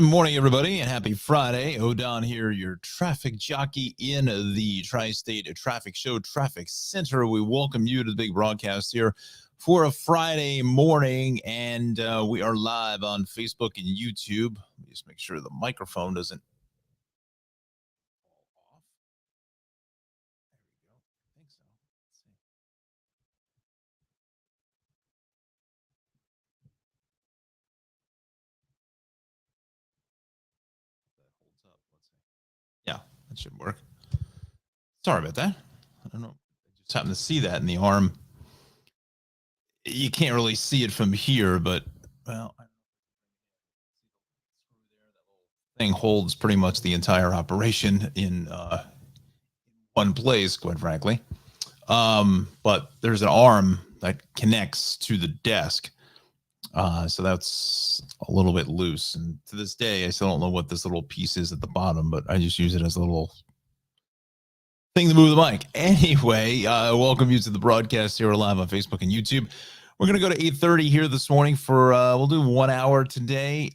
morning, everybody, and happy Friday. O'Don here, your traffic jockey in the Tri-State Traffic Show Traffic Center. We welcome you to the big broadcast here for a Friday morning, and we are live on Facebook and YouTube. Let me just make sure the microphone doesn't fall off. There we go. I think so. Let's see. That holds up. Let's see. Yeah, that should work. Sorry about that. I don't know. I just happened to see that in the arm. You can't really see it from here, but well, thing holds pretty much the entire operation in one place, quite frankly. But there's an arm that connects to the desk. So that's a little bit loose. And to this day, I still don't know what this little piece is at the bottom, but I just use it as a little thing to move the mic. Anyway, welcome you to the broadcast here live on Facebook and YouTube. We're going to go to 8:30 here this morning for, we'll do 1 hour today.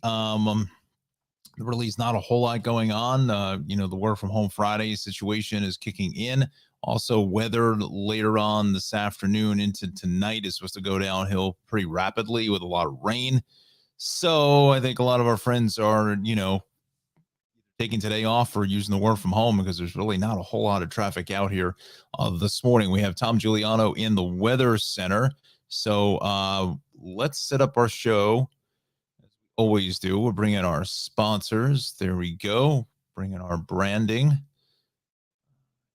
Really is not a whole lot going on. The work from home Friday situation is kicking in. Also, weather later on this afternoon into tonight is supposed to go downhill pretty rapidly with a lot of rain. So I think a lot of our friends are, taking today off or using the work from home because there's really not a whole lot of traffic out here this morning. We have Tom Giuliano in the Weather Center. So let's set up our show. Always do. We'll bring in our sponsors. There we go. Bring in our branding.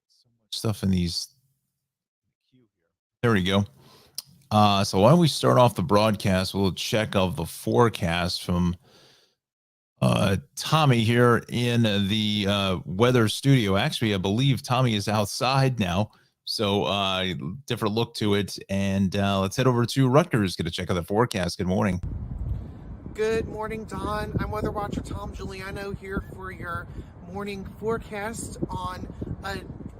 So much stuff in these. There we go. So why don't we start off the broadcast with a check of the forecast from Tommy here in the weather studio. Actually, I believe Tommy is outside now. So different look to it. And let's head over to Rutgers, get a check of the forecast. Good morning. Good morning, Don. I'm Weather Watcher Tom Giuliano here for your morning forecast on a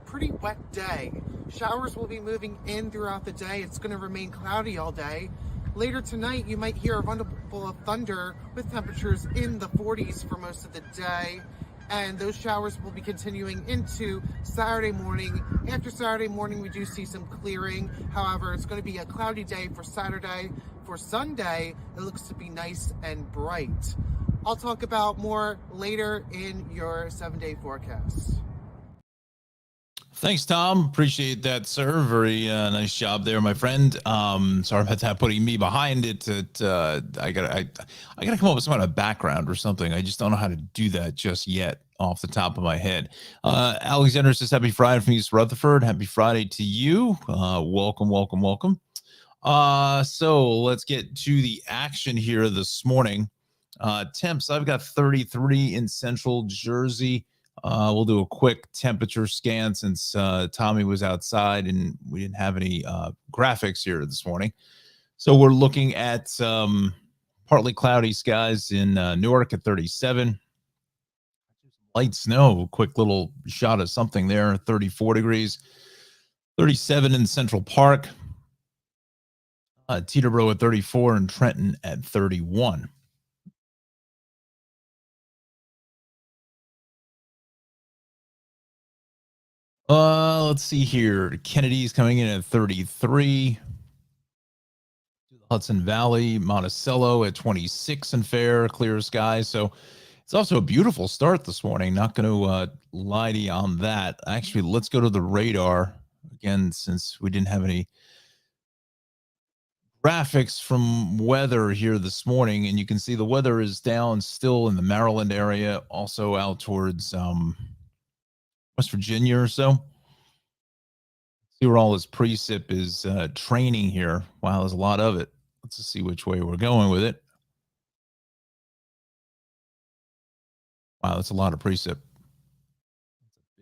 pretty wet day. Showers will be moving in throughout the day. It's going to remain cloudy all day. Later tonight, you might hear a rumble of thunder with temperatures in the 40s for most of the day. And those showers will be continuing into Saturday morning. After Saturday morning, we do see some clearing. However, it's going to be a cloudy day for Saturday. For Sunday, it looks to be nice and bright. I'll talk about more later in your 7-day forecast. Thanks, Tom. Appreciate that, sir. Very nice job there, my friend. Sorry about that, putting me behind it. I gotta come up with some kind of background or something. I just don't know how to do that just yet off the top of my head. Alexander says, happy Friday from East Rutherford. Happy Friday to you. Welcome. So let's get to the action here this morning. Temps, I've got 33 in central Jersey. We'll do a quick temperature scan since Tommy was outside and we didn't have any graphics here this morning. So we're looking at partly cloudy skies in Newark at 37. Light snow, quick little shot of something there, 34 degrees. 37 in Central Park. Teterboro at 34 and Trenton at 31. Let's see here. Kennedy's coming in at 33. Hudson Valley, Monticello at 26 and fair, clear skies. So it's also a beautiful start this morning. Not going to lie to you on that. Actually, let's go to the radar again, since we didn't have any graphics from weather here this morning. And you can see the weather is down still in the Maryland area, also out towards West Virginia or so. See where all this precip is training here. Wow, there's a lot of it. Let's just see which way we're going with it. Wow, that's a lot of precip.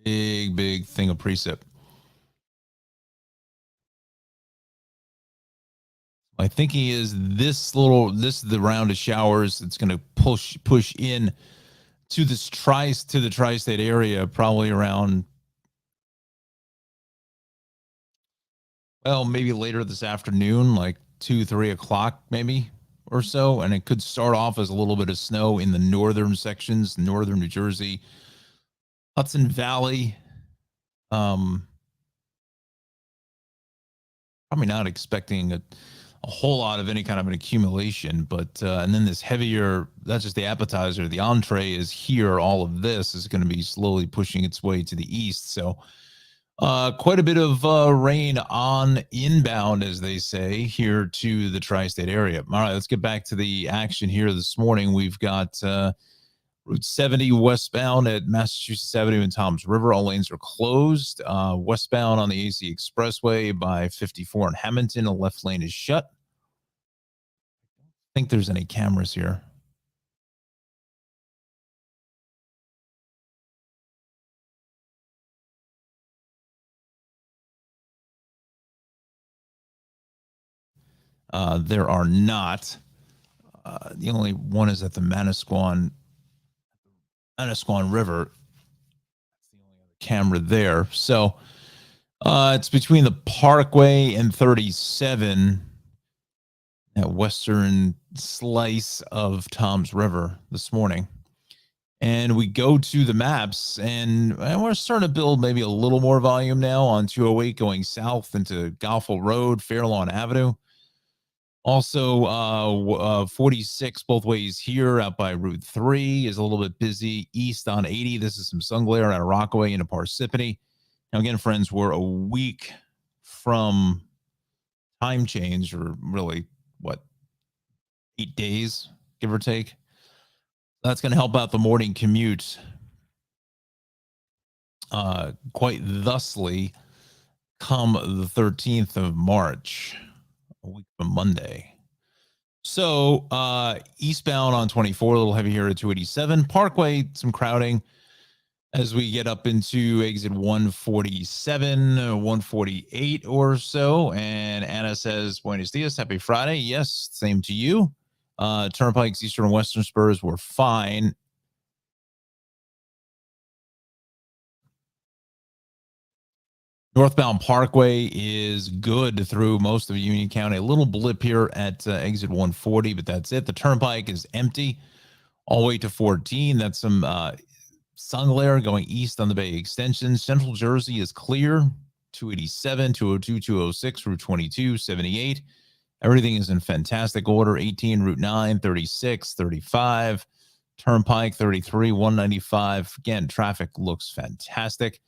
Big thing of precip. My thinking is this is the round of showers that's going to push in to the tri-state area, probably around, well, maybe later this afternoon, like 2-3 o'clock, maybe or so, and it could start off as a little bit of snow in the northern sections, northern New Jersey, Hudson Valley. Um, Probably not expecting a whole lot of any kind of an accumulation, but and then this heavier, that's just the appetizer. The entree is here. All of this is going to be slowly pushing its way to the east. So quite a bit of rain on inbound, as they say, here to the tri-state area. All right, let's get back to the action here this morning. We've got Route 70 westbound at Massachusetts Avenue and Toms River. All lanes are closed. Westbound on the AC Expressway by 54 in Hamilton, a left lane is shut. I think there's any cameras here. There are not. The only one is at the Manasquan River. That's the only other camera there. So it's between the Parkway and 37, that western slice of Toms River this morning. And we go to the maps, and we're starting to build maybe a little more volume now on 208 going south into Goffle Road, Fairlawn Avenue. Also, 46 both ways here out by Route 3 is a little bit busy. East on 80, this is some sun glare out of Rockaway into Parsippany. Now, again, friends, we're a week from time change, or really, what, 8 days, give or take. That's going to help out the morning commute quite thusly come the 13th of March, a week from Monday. So eastbound on 24, a little heavy here at 287. Parkway, some crowding as we get up into exit 147, 148 or so. And Anna says, Buenos dias, happy Friday. Yes, same to you. Turnpikes, eastern and western spurs were fine. Northbound Parkway is good through most of Union County. A little blip here at exit 140, but that's it. The turnpike is empty all the way to 14. That's some sun glare going east on the Bay Extension. Central Jersey is clear. 287, 202, 206, Route 22, 78. Everything is in fantastic order. 18, Route 9, 36, 35, Turnpike, 33, 195. Again, traffic looks fantastic.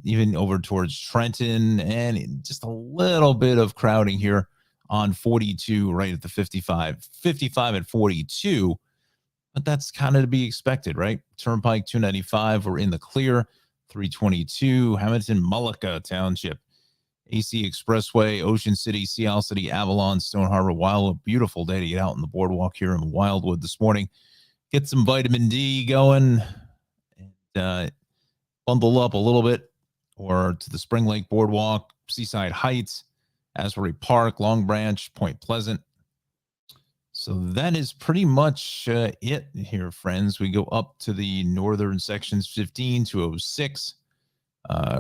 Even over towards Trenton, and just a little bit of crowding here on 42 right at the 55 at 42, but that's kind of to be expected, right? Turnpike 295, we're in the clear. 322 Hamilton Mullica Township, AC Expressway, Ocean City, Sea Isle City, Avalon, Stone Harbor, Wildwood. Beautiful day to get out on the boardwalk here in Wildwood this morning, get some vitamin D going, and bundle up a little bit, or to the Spring Lake Boardwalk, Seaside Heights, Asbury Park, Long Branch, Point Pleasant. So that is pretty much it here, friends. We go up to the northern sections, 15 to 06.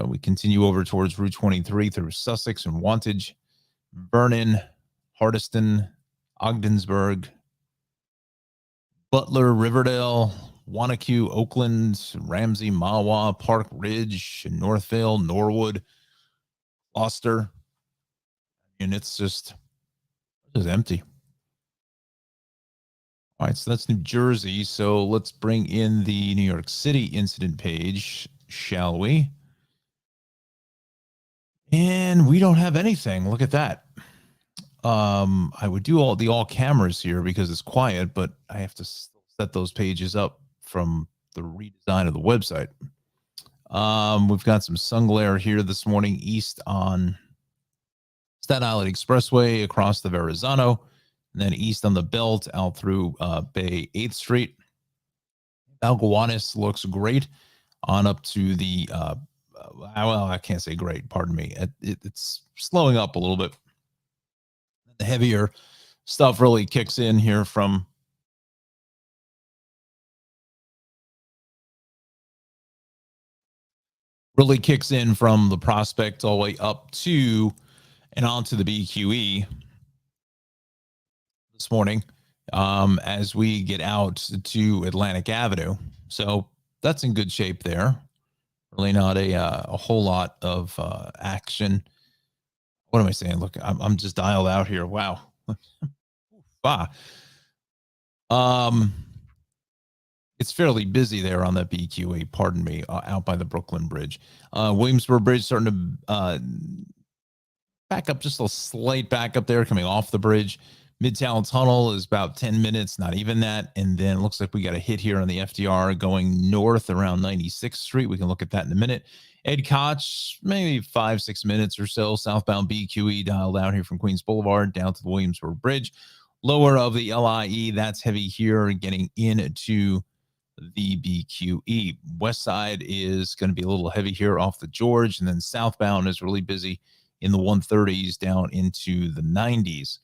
We continue over towards Route 23 through Sussex and Wantage, Vernon, Hardiston, Ogdensburg, Butler, Riverdale, Wanacue, Oakland, Ramsey, Mahwah, Park Ridge, Northvale, Norwood, Gloucester. And it's just empty. All right, so that's New Jersey. So let's bring in the New York City incident page, shall we? And we don't have anything. Look at that. I would do all cameras here because it's quiet, but I have to set those pages up from the redesign of the website. We've got some sun glare here this morning east on Staten Island Expressway across the Verrazano, and then east on the belt out through Bay 8th Street. Algowanis looks great on up to the, well, I can't say great, pardon me. It's slowing up a little bit. The heavier stuff really kicks in here from the Prospect all the way up to and onto the BQE. this morning as we get out to Atlantic Avenue. So that's in good shape there. Really not a whole lot of action. What am I saying? Look, I'm just dialed out here. Wow. Wow. Um, it's fairly busy there on that BQE, pardon me, out by the Brooklyn Bridge. Williamsburg Bridge starting to back up, just a slight back up there coming off the bridge. Midtown Tunnel is about 10 minutes, not even that. And then it looks like we got a hit here on the FDR going north around 96th Street. We can look at that in a minute. Ed Koch, maybe 5-6 minutes or so. Southbound BQE dialed out here from Queens Boulevard down to the Williamsburg Bridge. Lower of the LIE, that's heavy here, getting into the BQE. West side is going to be a little heavy here off the George, and then southbound is really busy in the 130s down into the 90s.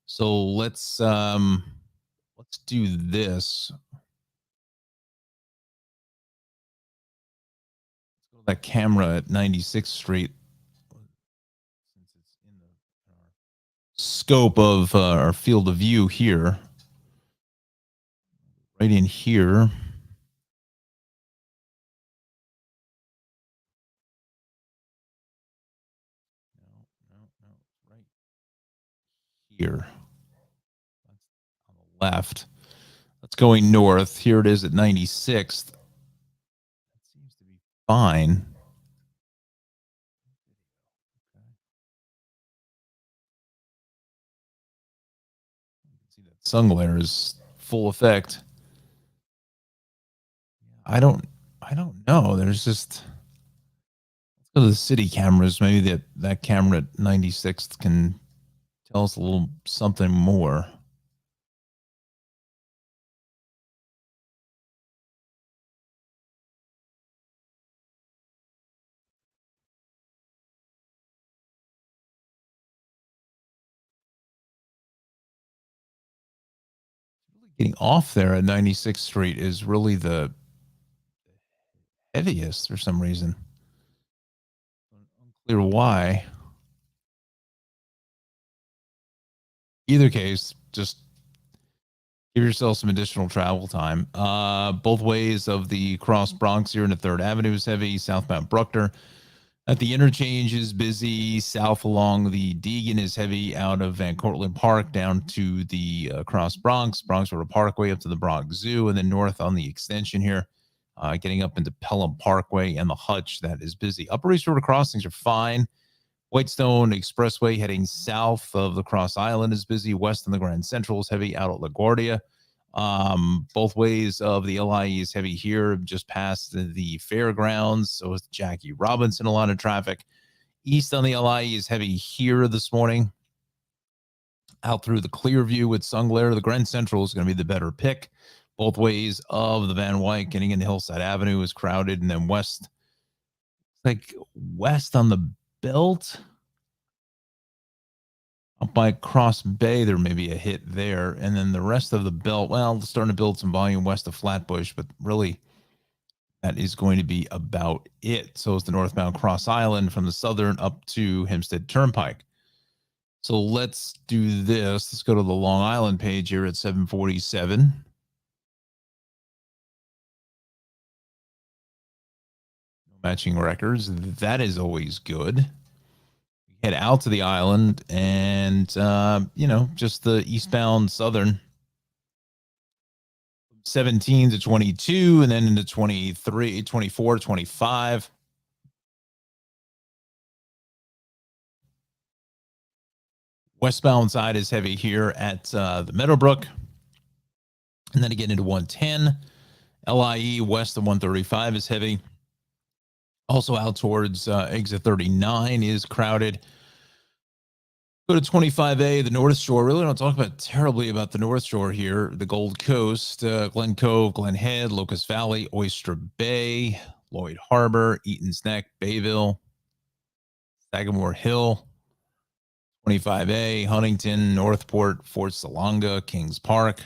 So let's do this. Let's go to that camera at 96th Street, since it's in the scope of our field of view here. Right in here. No, right here. That's on the left. That's going north. Here it is at 96th. That seems to be fine. See that sun glare is full effect. I don't know. There's just, let's go to the city cameras. Maybe that camera at 96th can tell us a little something more. Getting off there at 96th Street is really the heaviest for some reason. Unclear why. Either case, just give yourself some additional travel time. Both ways of the cross Bronx here into 3rd Avenue is heavy. Southbound Bruckner at the interchange is busy. South along the Deegan is heavy out of Van Cortlandt Park down to the cross Bronx Road Parkway up to the Bronx Zoo, and then north on the extension here, getting up into Pelham Parkway and the Hutch, that is busy. Upper East River crossings are fine. Whitestone Expressway heading south of the Cross Island is busy. West on the Grand Central is heavy out at LaGuardia. Both ways of the LIE is heavy here, just past the fairgrounds. So is Jackie Robinson, a lot of traffic. East on the LIE is heavy here this morning. Out through the Clearview with sun glare, the Grand Central is going to be the better pick. Both ways of the Van Wyck getting into Hillside Avenue is crowded. And then west, like west on the belt, up by Cross Bay, there may be a hit there. And then the rest of the belt, well, starting to build some volume west of Flatbush, but really that is going to be about it. So is the northbound Cross Island from the southern up to Hempstead Turnpike. So let's do this. Let's go to the Long Island page here at 747. Matching records. That is always good. Head out to the island and, just the eastbound southern 17 to 22 and then into 23, 24, 25. Westbound side is heavy here at the Meadowbrook. And then again into 110. LIE west of 135 is heavy. Also out towards exit 39 is crowded. Go to 25A, the North Shore. Really don't talk terribly about the North Shore here. The Gold Coast, Glen Cove, Glen Head, Locust Valley, Oyster Bay, Lloyd Harbor, Eaton's Neck, Bayville, Sagamore Hill, 25A, Huntington, Northport, Fort Salonga, Kings Park.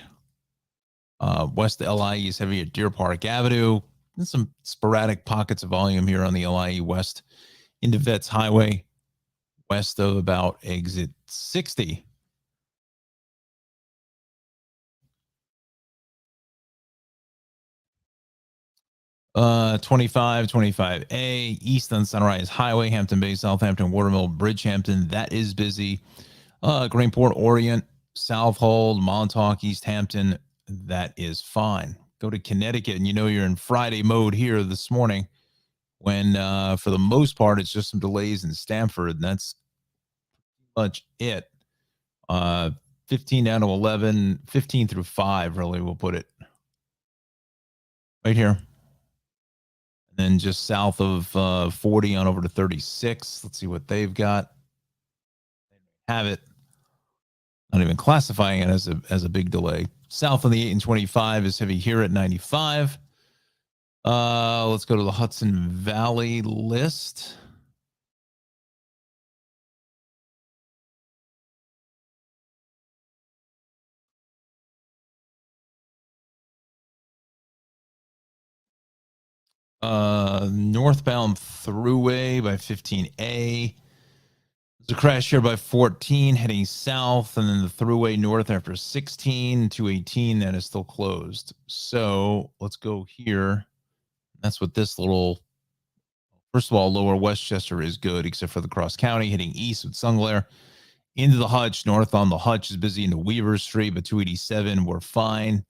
West LIE is heavy at Deer Park Avenue. And some sporadic pockets of volume here on the LIE west into Vets Highway, west of about exit 60. 25, 25A, East on Sunrise Highway, Hampton Bay, Southampton, Watermill, Bridgehampton. That is busy. Greenport, Orient, Southold, Montauk, East Hampton. That is fine. Go to Connecticut, and you know you're in Friday mode here this morning when, for the most part, it's just some delays in Stamford, and that's much it. 15 down to 11, 15 through 5, really, we'll put it right here. And then just south of 40 on over to 36. Let's see what they've got. They have it. Not even classifying it as a big delay. South on the 8 and 25 is heavy here at 95. Let's go to the Hudson Valley list. Northbound Thruway by 15A. There's a crash here by 14 heading south, and then the Thruway north after 16 to 18 that is still closed. So let's go here. That's what this little, first of all, Lower Westchester is good, except for the cross county heading east with Sunglair into the Hutch. North on the Hutch is busy into Weaver Street, but 287 we're fine.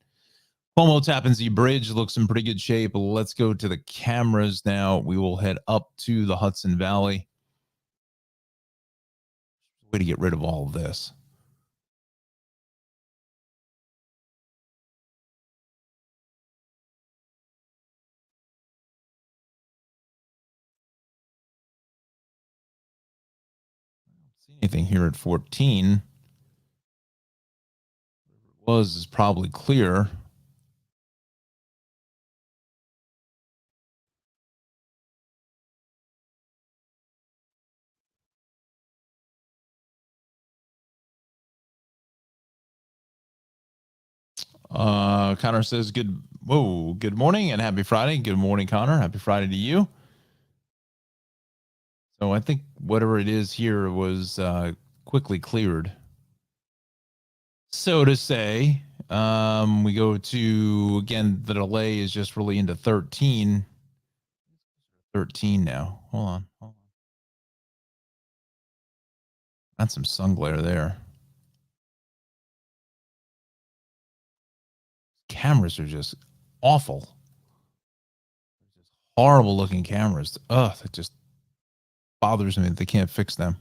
Como Tappan Zee Bridge looks in pretty good shape. Let's go to the cameras now. We will head up to the Hudson Valley. Way to get rid of all of this. I don't see anything here at 14. Whatever it was is probably clear. Connor says good morning and happy Friday. Good morning, Connor. Happy Friday to you. So I think whatever it is here was quickly cleared. So to say, we go to, again, the delay is just really into 13. 13 now. Hold on. That's some sun glare there. Cameras are just awful. Just horrible looking cameras. Ugh, that just bothers me that they can't fix them.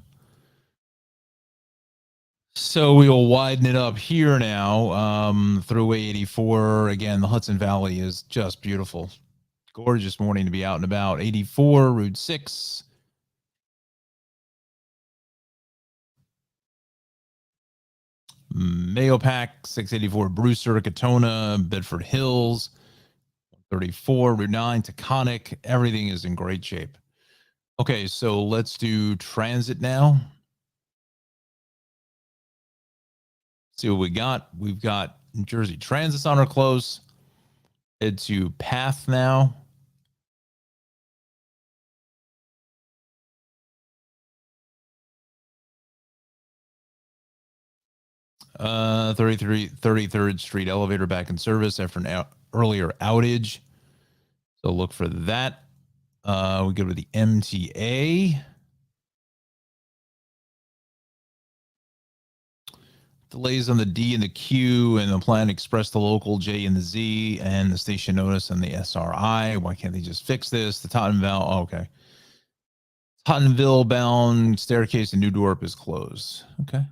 So we will widen it up here now. Through 84. Again, the Hudson Valley is just beautiful. Gorgeous morning to be out and about. 84, Route 6. Mayopac, 684, Brewster, Katona, Bedford Hills, 134, Route 9, Taconic. Everything is in great shape. Okay, so let's do transit now. See what we got. We've got New Jersey Transit's on our close. Head to Path now. Uh, 33rd Street elevator back in service after an earlier outage. So look for that. We go to the MTA. Delays on the D and the Q and the Plan Express, the local J and the Z, and the station notice and the SRI. Why can't they just fix this? The Tottenville, oh, okay. Tottenville bound staircase in New Dorp is closed. Okay.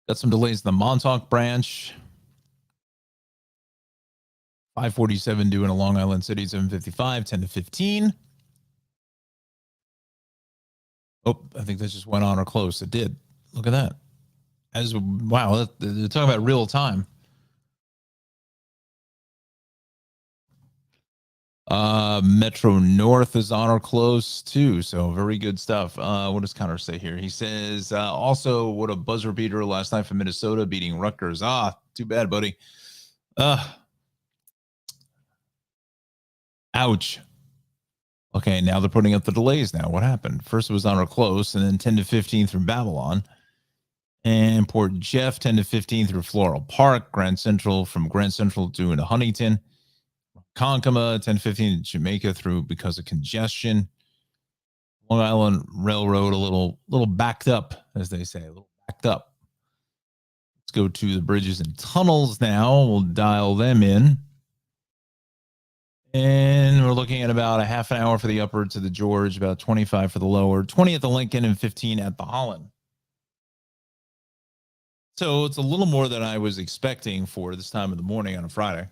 Got some delays in the Montauk branch. 547 due in a Long Island City, 755, 10 to 15. Oh, I think that just went on or close. It did. Look at that. Wow, they're talking about real time. Metro North is on or close too, so very good stuff. What does Connor say here? He says, also, what a buzzer beater last night for Minnesota beating Rutgers. Too bad, buddy. Ouch. Okay, now they're putting up the delays now. What happened? First it was on or close, and then 10 to 15 through Babylon. And Port Jeff, 10 to 15 through Floral Park. Grand Central from Grand Central to Huntington. Konkoma, 10 to 15 to Jamaica through because of congestion. Long Island Railroad, a little backed up, as they say, a little backed up. Let's go to the bridges and tunnels now. We'll dial them in. And we're looking at about a half an hour for the upper to the George, about 25 for the lower, 20 at the Lincoln, and 15 at the Holland. So it's a little more than I was expecting for this time of the morning on a Friday.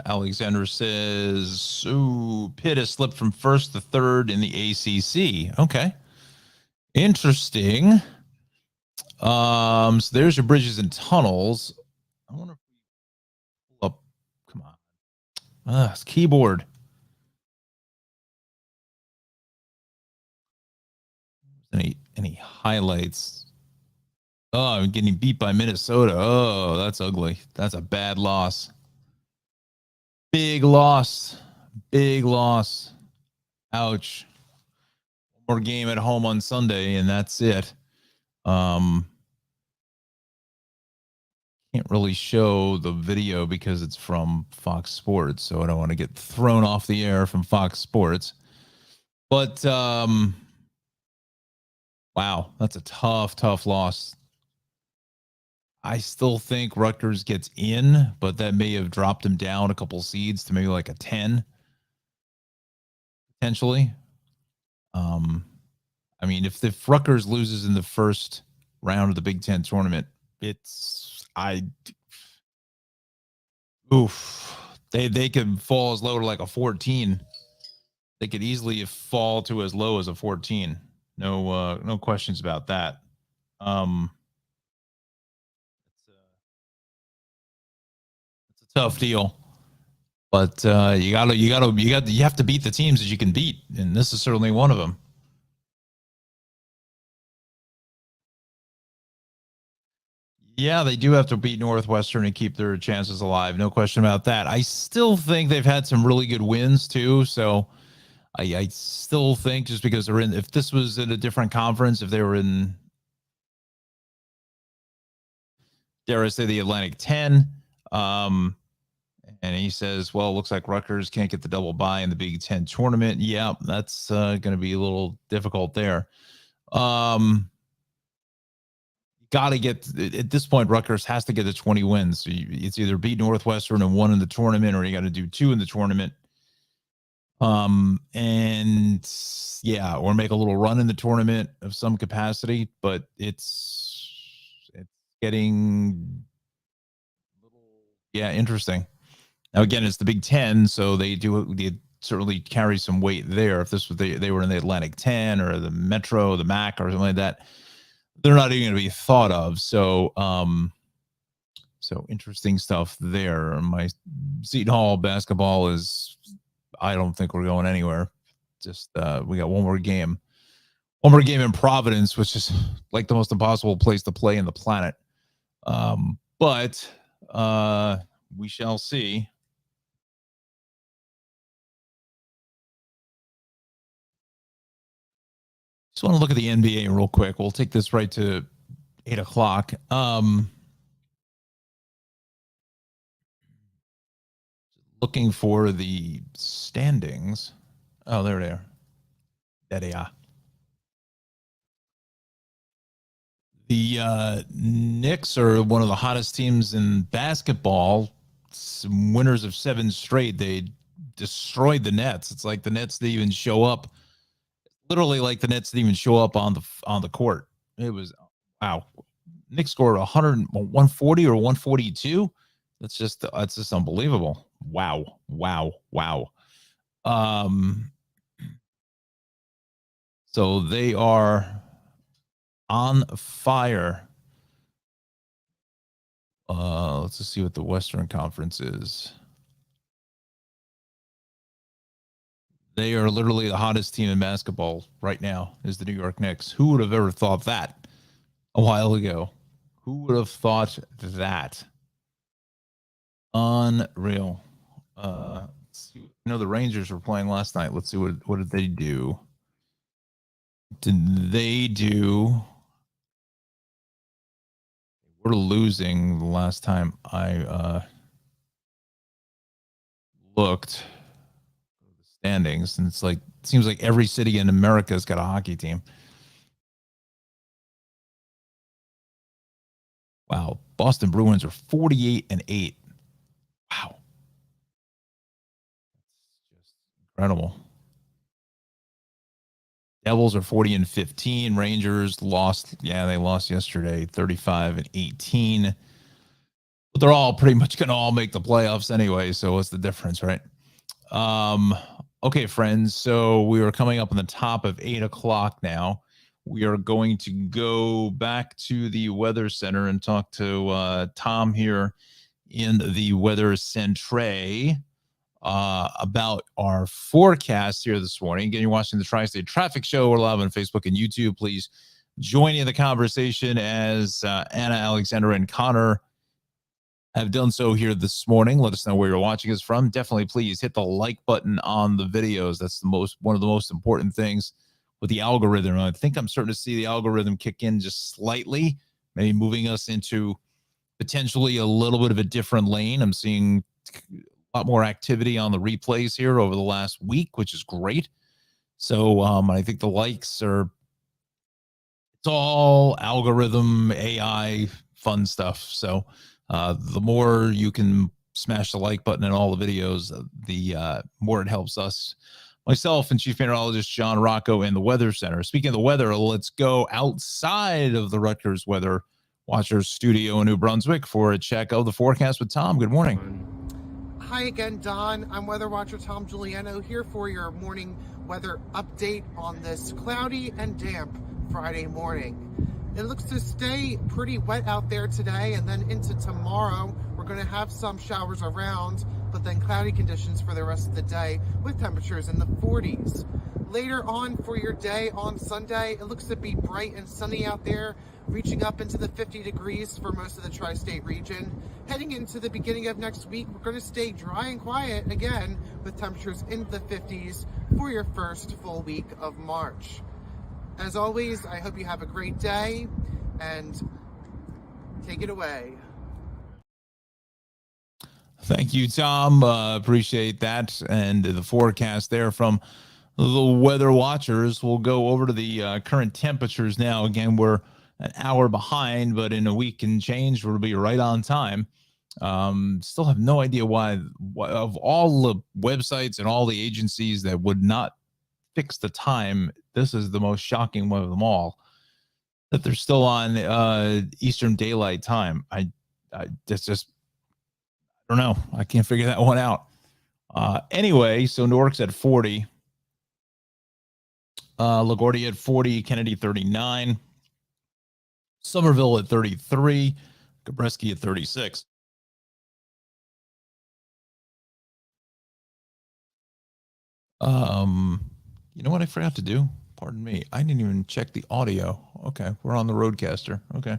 Alexander says, ooh, Pitt has slipped from first to third in the ACC. Okay. Interesting. So there's your bridges and tunnels. I wonder if we pull up. Come on. It's keyboard. Any highlights? Oh, I'm getting beat by Minnesota. Oh, that's ugly. That's a bad loss. Big loss. Big loss. Ouch. One more game at home on Sunday, and that's it. Can't really show the video because it's from Fox Sports, so I don't want to get thrown off the air from Fox Sports. But wow, that's a tough loss. I still think Rutgers gets in, but that may have dropped him down a couple seeds to maybe like a 10 potentially. I mean, if Rutgers loses in the first round of the Big Ten tournament, they could fall as low to like a 14. They could easily fall to as low as a 14. No questions about that. It's a tough deal, but you have to beat the teams that you can beat, and this is certainly one of them. Yeah, they do have to beat Northwestern and keep their chances alive. No question about that. I still think they've had some really good wins too. So I still think just because they're in, if this was in a different conference, if they were in, dare I say, the Atlantic 10, and he says, well, it looks like Rutgers can't get the double bye in the Big Ten tournament. Yeah, that's going to be a little difficult there. Got to get, at this point, Rutgers has to get to 20 wins. So it's either beat Northwestern and 1 in the tournament, or you got to do 2 in the tournament. And yeah, or make a little run in the tournament of some capacity, but it's getting interesting. Now again, it's the Big Ten, so they certainly carry some weight there. If this was they were in the Atlantic 10 or the Metro, the MAC, or something like that, they're not even going to be thought of. So, so interesting stuff there. My Seton Hall basketball is, I don't think we're going anywhere. Just we got one more game in Providence, which is like the most impossible place to play in the planet. But we shall see. Just want to look at the NBA real quick. We'll take this right to 8 o'clock. Looking for the standings. Oh, there they are. There they are. The Knicks are one of the hottest teams in basketball. Some winners of 7 straight. They destroyed the Nets. It's like the Nets didn't even show up. Literally, like the Nets didn't even show up on the court. It was wow. Knicks scored 140 or 142. That's just unbelievable. Wow. So they are on fire. Let's just see what the Western Conference is. They are literally the hottest team in basketball right now, is the New York Knicks. Who would have ever thought that a while ago? Who would have thought that? Unreal. Let's see. You know, the Rangers were playing last night. Let's see what did they do? Did they do? We're losing the last time I looked at the standings, and it's like it seems like every city in America has got a hockey team. Wow, Boston Bruins are 48-8. Wow, that's just incredible. Devils are 40-15. Rangers lost. Yeah, they lost yesterday, 35-18. But they're all pretty much going to all make the playoffs anyway. So what's the difference, right? Okay, friends. So we are coming up on the top of 8 o'clock now. We are going to go back to the Weather Center and talk to Tom here in the Weather Centre about our forecast here this morning. Again, you're watching the Tri-State Traffic Show. We're live on Facebook and YouTube. Please join in the conversation as Anna, Alexandra, and Connor have done so here this morning. Let us know where you're watching us from. Definitely, please hit the like button on the videos. That's one of the most important things with the algorithm. I think I'm starting to see the algorithm kick in just slightly, maybe moving us into potentially a little bit of a different lane. I'm seeing a lot more activity on the replays here over the last week, which is great. So I think the likes are, it's all algorithm, AI, fun stuff. So the more you can smash the like button in all the videos, the more it helps us. Myself and Chief Meteorologist John Rocco in the Weather Center. Speaking of the weather, let's go outside of the Rutgers Weather Watchers studio in New Brunswick for a check of the forecast with Tom. Good morning. Hi again, Don. I'm Weather Watcher Tom Giuliano here for your morning weather update on this cloudy and damp Friday morning. It looks to stay pretty wet out there today, and then into tomorrow we're going to have some showers around, but then cloudy conditions for the rest of the day with temperatures in the 40s. Later on for your day on Sunday, it looks to be bright and sunny out there, reaching up into the 50 degrees for most of the tri-state region. Heading into the beginning of next week, we're going to stay dry and quiet again with temperatures in the 50s for your first full week of March. As always, I hope you have a great day, and take it away. Thank you, Tom. Appreciate that. And the forecast there from the Weather Watchers. We'll go over to the current temperatures now. Again, we're an hour behind, but in a week and change, we'll be right on time. Still have no idea why of all the websites and all the agencies that would not fix the time, this is the most shocking one of them all, that they're still on Eastern Daylight Time. I just don't know. I can't figure that one out. Anyway, so Newark's at 40. LaGuardia at 40, Kennedy 39, Somerville at 33, Gabreski at 36. You know what I forgot to do? Pardon me. I didn't even check the audio. Okay, we're on the Roadcaster. Okay.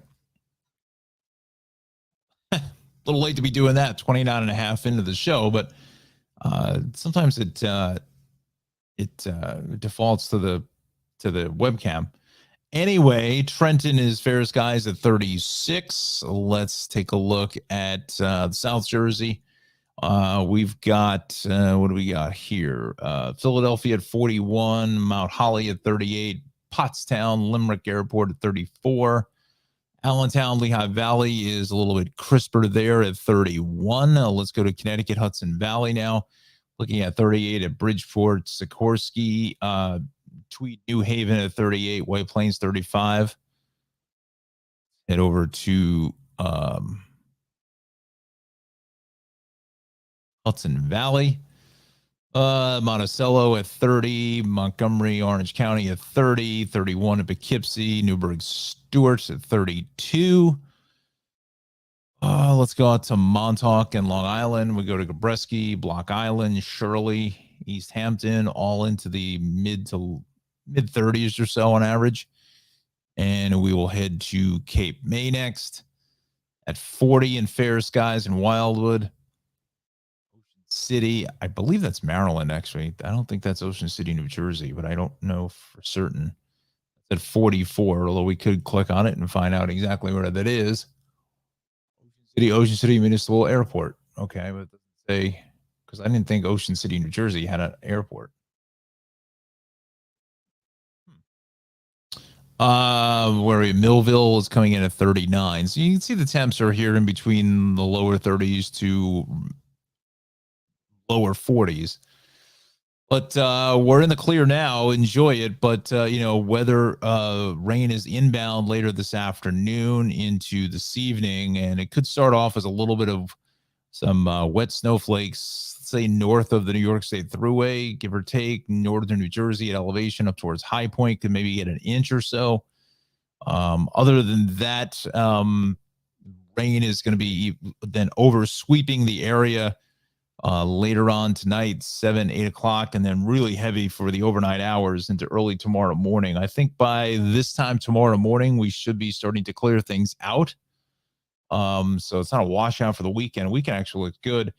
A little late to be doing that, 29 and a half into the show, but sometimes it defaults to the webcam. Anyway, Trenton is fair skies at 36. Let's take a look at South Jersey. We've got, what do we got here? Philadelphia at 41, Mount Holly at 38, Pottstown, Limerick Airport at 34. Allentown, Lehigh Valley is a little bit crisper there at 31. Let's go to Connecticut, Hudson Valley now. Looking at 38 at Bridgeport, Sikorsky, Tweed, New Haven at 38, White Plains 35. Head over to Hudson Valley. Monticello at 30, Montgomery, Orange County at 30, 31 at Poughkeepsie, Newburgh, Stewart at 32. Let's go out to Montauk and Long Island. We go to Gabreski, Block Island, Shirley, East Hampton, all into the mid 30s or so on average. And we will head to Cape May next. at 40 in fair skies in Wildwood. Ocean City, I believe that's Maryland, actually. I don't think that's Ocean City, New Jersey, but I don't know for certain. It's at 44, although we could click on it and find out exactly where that is. Ocean City Municipal Airport. Okay, but say, because I didn't think Ocean City, New Jersey had an airport. Where Millville is coming in at 39. So you can see the temps are here in between the lower 30s to lower 40s. But we're in the clear now. Enjoy it. But, weather, rain is inbound later this afternoon into this evening, and it could start off as a little bit of some wet snowflakes, say north of the New York State Thruway, give or take. Northern New Jersey at elevation up towards High Point could maybe get an inch or so. Other than that, rain is going to be then over sweeping the area later on tonight, 7, 8 o'clock, and then really heavy for the overnight hours into early tomorrow morning. I think by this time tomorrow morning, we should be starting to clear things out. So it's not a washout for the weekend. Weekend actually looks good. It's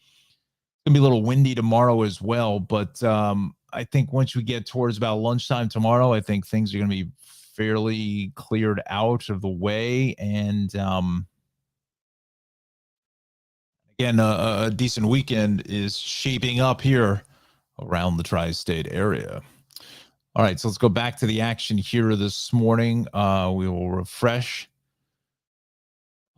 gonna be a little windy tomorrow as well, but I think once we get towards about lunchtime tomorrow, I think things are gonna be fairly cleared out of the way, and again, a decent weekend is shaping up here around the tri-state area. All right, so let's go back to the action here this morning. We will refresh.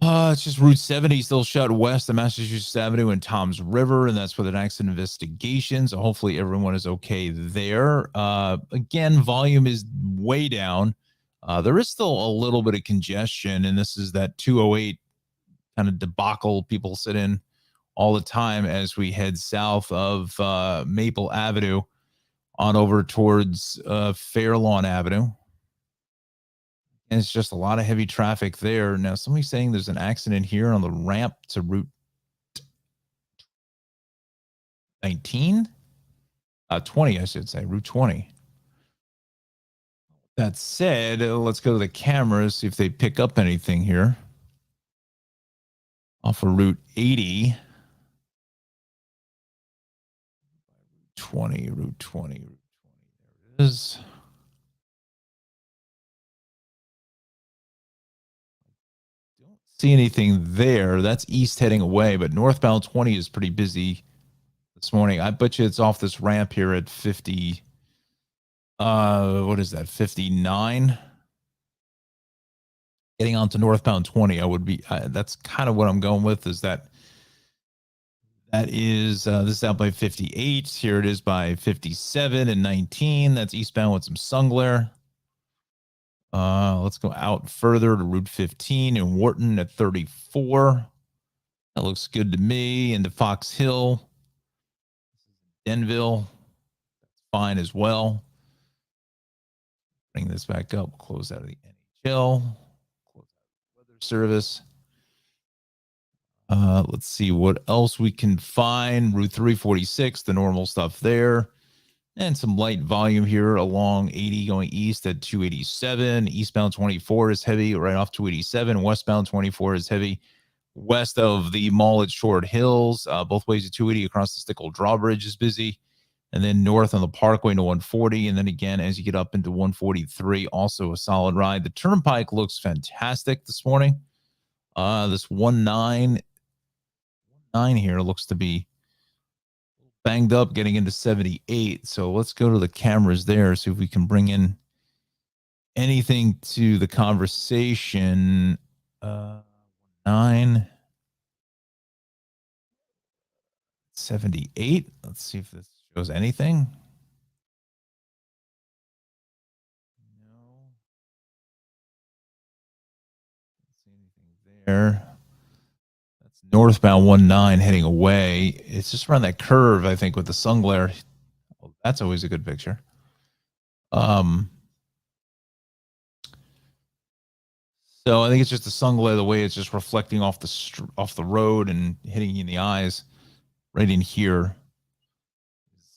It's just Route 70 still shut west of Massachusetts Avenue and Toms River, and that's with an accident investigation. So hopefully everyone is okay there. Again, volume is way down. There is still a little bit of congestion, and this is that 208 kind of debacle people sit in all the time as we head south of Maple Avenue on over towards Fairlawn Avenue. And it's just a lot of heavy traffic there. Now, somebody's saying there's an accident here on the ramp to Route 19? 20, I should say, Route 20. That said, let's go to the cameras, see if they pick up anything here. Off of Route 80. Route 20, Route 20, Route 20. There it is. See anything there. That's east heading away, but northbound 20 is pretty busy this morning. I bet you it's off this ramp here at 50. What is that? 59. Getting onto northbound 20, I would be. That's kind of what I'm going with. Is that is this is out by 58. Here it is by 57 and 19. That's eastbound with some sun glare. Let's go out further to Route 15 in Wharton at 34. That looks good to me. Into Fox Hill, Denville, that's fine as well. Bring this back up. Close out of the NHL. Close out of the weather service. Let's see what else we can find. Route 346, the normal stuff there. And some light volume here along 80 going east at 287. Eastbound 24 is heavy right off 287. Westbound 24 is heavy west of the mall at Short Hills. Both ways at 280 across the Stickle Drawbridge is busy. And then north on the Parkway to 140. And then again, as you get up into 143, also a solid ride. The Turnpike looks fantastic this morning. This 19 here looks to be banged up getting into 78. So let's go to the cameras there, see if we can bring in anything to the conversation. 978. Let's see if this shows anything. No. Don't see anything there. Northbound 19 heading away. It's just around that curve, I think, with the sun glare. Well, that's always a good picture. So I think it's just the sun glare, the way it's just reflecting off the road and hitting you in the eyes right in here.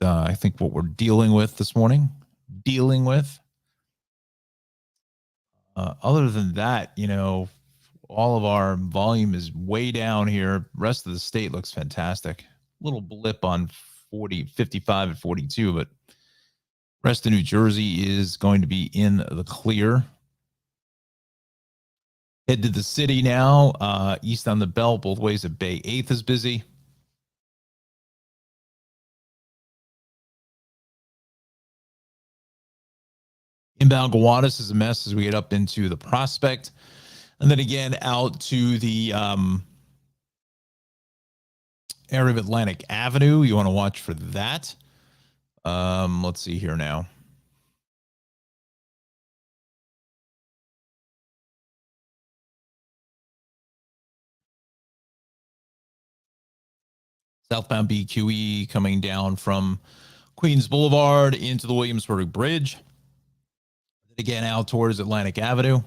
I think what we're dealing with this morning. Other than that, all of our volume is way down here. Rest of the state looks fantastic. Little blip on 55 and 42, but rest of New Jersey is going to be in the clear. Head to the city now. East on the belt, both ways at Bay 8th is busy. Inbound Gowanus is a mess as we get up into the Prospect. And then again, out to the area of Atlantic Avenue. You want to watch for that. Let's see here now. Southbound BQE coming down from Queens Boulevard into the Williamsburg Bridge. Again, out towards Atlantic Avenue.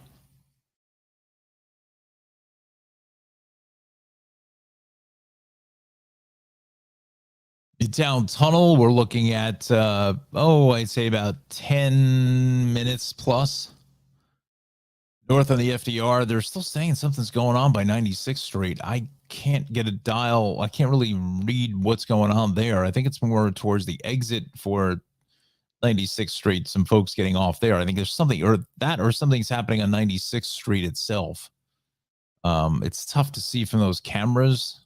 Midtown Tunnel, we're looking at, I'd say about 10 minutes plus. North on the FDR, they're still saying something's going on by 96th Street. I can't get a dial. I can't really read what's going on there. I think it's more towards the exit for 96th Street. Some folks getting off there. I think there's something or something's happening on 96th Street itself. It's tough to see from those cameras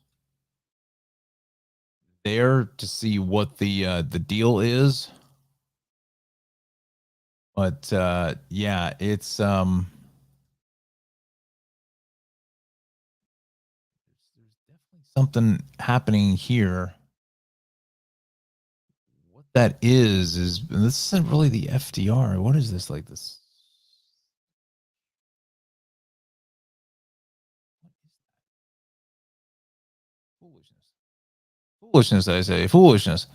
there to see what the deal is. But yeah, it's there's definitely something happening here. What that is this isn't really the FDR. What is this, like this? Foolishness, I say. Foolishness.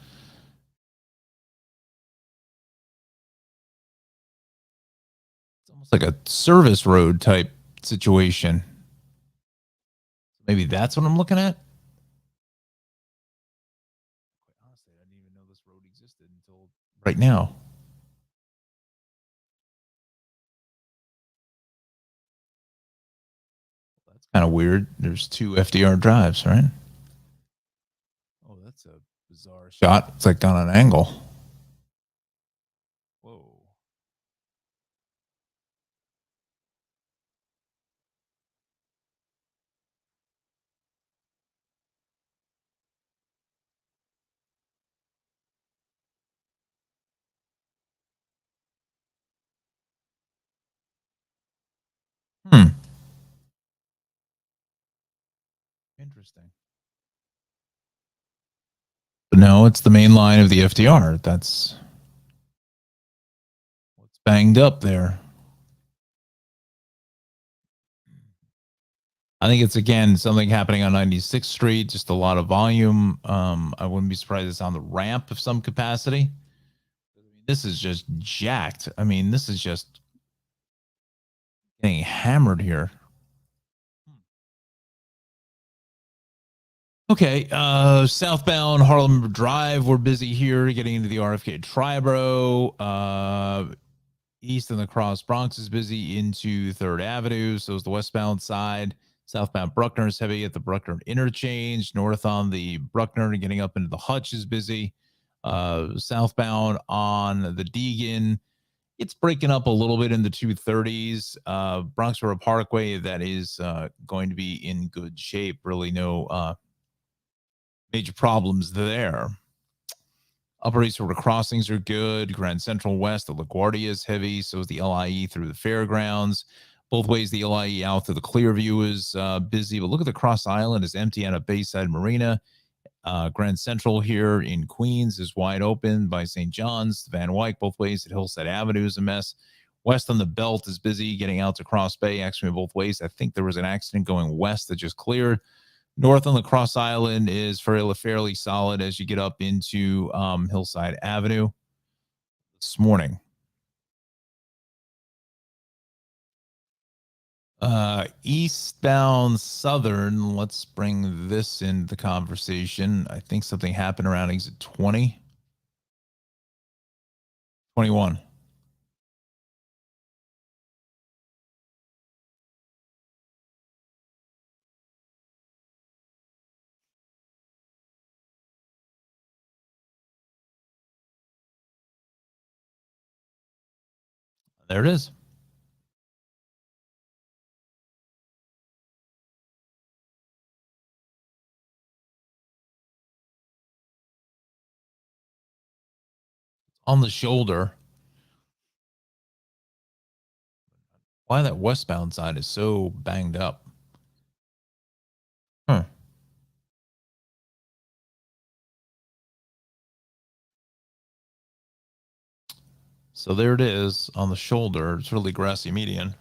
It's almost like a service road type situation. Maybe that's what I'm looking at. Honestly, I didn't even know this road existed until right now. That's kind of weird. There's two FDR drives, right? Oh, that's a bizarre shot. It's like on an angle. Whoa. Interesting. But no, it's the main line of the FDR. That's what's banged up there. I think it's again something happening on 96th Street, just a lot of volume. I wouldn't be surprised it's on the ramp of some capacity. This is just jacked. I mean, this is just getting hammered here. Okay, southbound Harlem Drive, we're busy here getting into the RFK Triborough. East and the Cross Bronx is busy into 3rd Avenue. So is the westbound side. Southbound Bruckner is heavy at the Bruckner interchange. North on the Bruckner and getting up into the Hutch is busy. Southbound on the Deegan, it's breaking up a little bit in the 230s. Bronx River Parkway, that is going to be in good shape. Really no major problems there. Upper East River crossings are good. Grand Central West, the LaGuardia is heavy. So is the LIE through the fairgrounds. Both ways, the LIE out through the Clearview is busy. But look at the Cross Island is empty on a Bayside Marina. Grand Central here in Queens is wide open by St. John's. Van Wyck, both ways at Hillside Avenue is a mess. West on the Belt is busy getting out to Cross Bay, actually both ways. I think there was an accident going west that just cleared. North on the Cross Island is fairly solid as you get up into Hillside Avenue this morning. Eastbound Southern, let's bring this into the conversation. I think something happened around exit 20. 21. There it is. On the shoulder. Why that westbound side is so banged up. Huh. So there it is on the shoulder. It's really grassy median.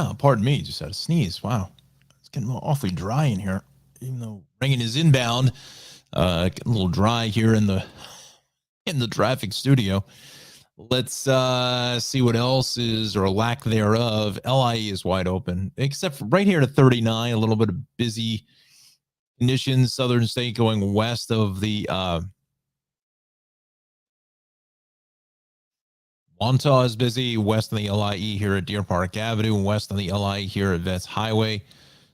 Oh, pardon me. Just had a sneeze. Wow. It's getting awfully dry in here. Even though ringing is inbound, getting a little dry here in the traffic studio. Let's see what else is, or lack thereof. LIE is wide open, except for right here at 39. A little bit of busy conditions. Southern State going west of the Wantagh is busy. West of the LIE here at Deer Park Avenue. West of the LIE here at Vets Highway.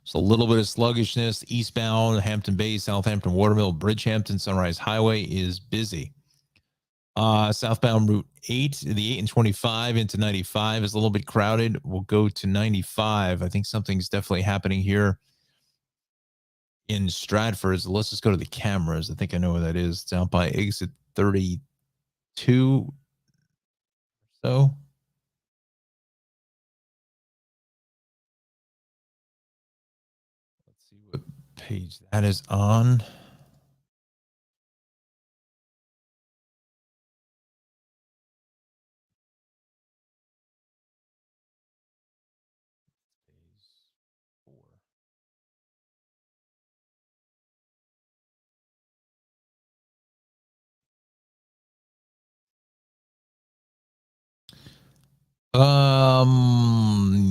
Just a little bit of sluggishness. Eastbound Hampton Bay, Southampton, Watermill, Bridgehampton, Sunrise Highway is busy. Southbound Route 8, the 8 and 25 into 95 is a little bit crowded. We'll go to 95. I think something's definitely happening here in Stratford. So let's just go to the cameras. I think I know where that is. It's out by exit 32. So let's see what page that is on.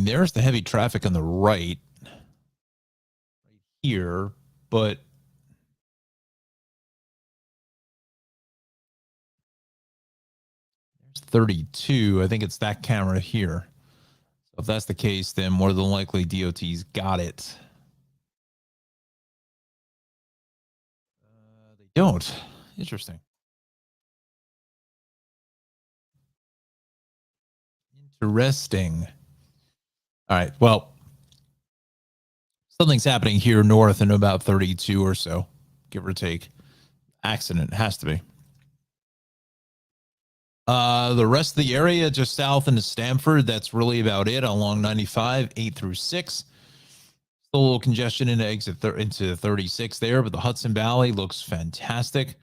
There's the heavy traffic on the right here, but there's 32. I think it's that camera here. So if that's the case, then more than likely DOT's got it. They don't. Interesting. Interesting. All right. Well, something's happening here north in about 32 or so, give or take. Accident has to be. The rest of the area just south into Stamford, that's really about it along 95, 8 through 6. Still a little congestion into into 36 there, but the Hudson Valley looks fantastic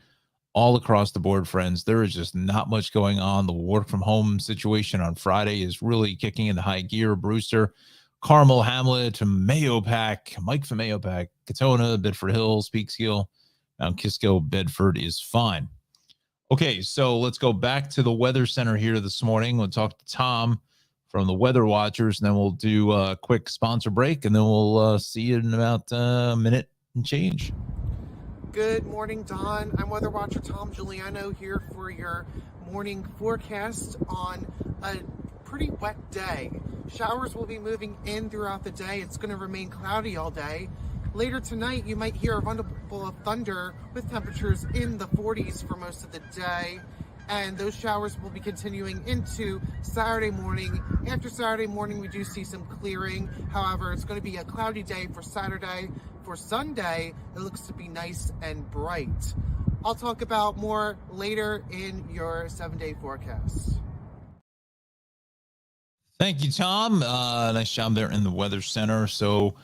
all across the board, friends. There is just not much going on. The work from home situation on Friday is really kicking into high gear. Brewster, Carmel, Hamlet, Mahopac, Mike from Mahopac, Katona, Bedford Hills, Peekskill, Mount Kisco, Bedford is fine. Okay, so let's go back to the Weather Center here this morning. We'll talk to Tom from the Weather Watchers, and then we'll do a quick sponsor break, and then we'll see you in about a minute and change. Good morning, Don. I'm Weather Watcher Tom Giuliano here for your morning forecast on a pretty wet day. Showers will be moving in throughout the day. It's going to remain cloudy all day. Later tonight, you might hear a rumble of thunder with temperatures in the 40s for most of the day. And those showers will be continuing into Saturday morning. After Saturday morning, we do see some clearing. However, it's going to be a cloudy day for Saturday. For Sunday, it looks to be nice and bright. I'll talk about more later in your 7-day forecast. Thank you, Tom. Nice job there in the Weather Center. So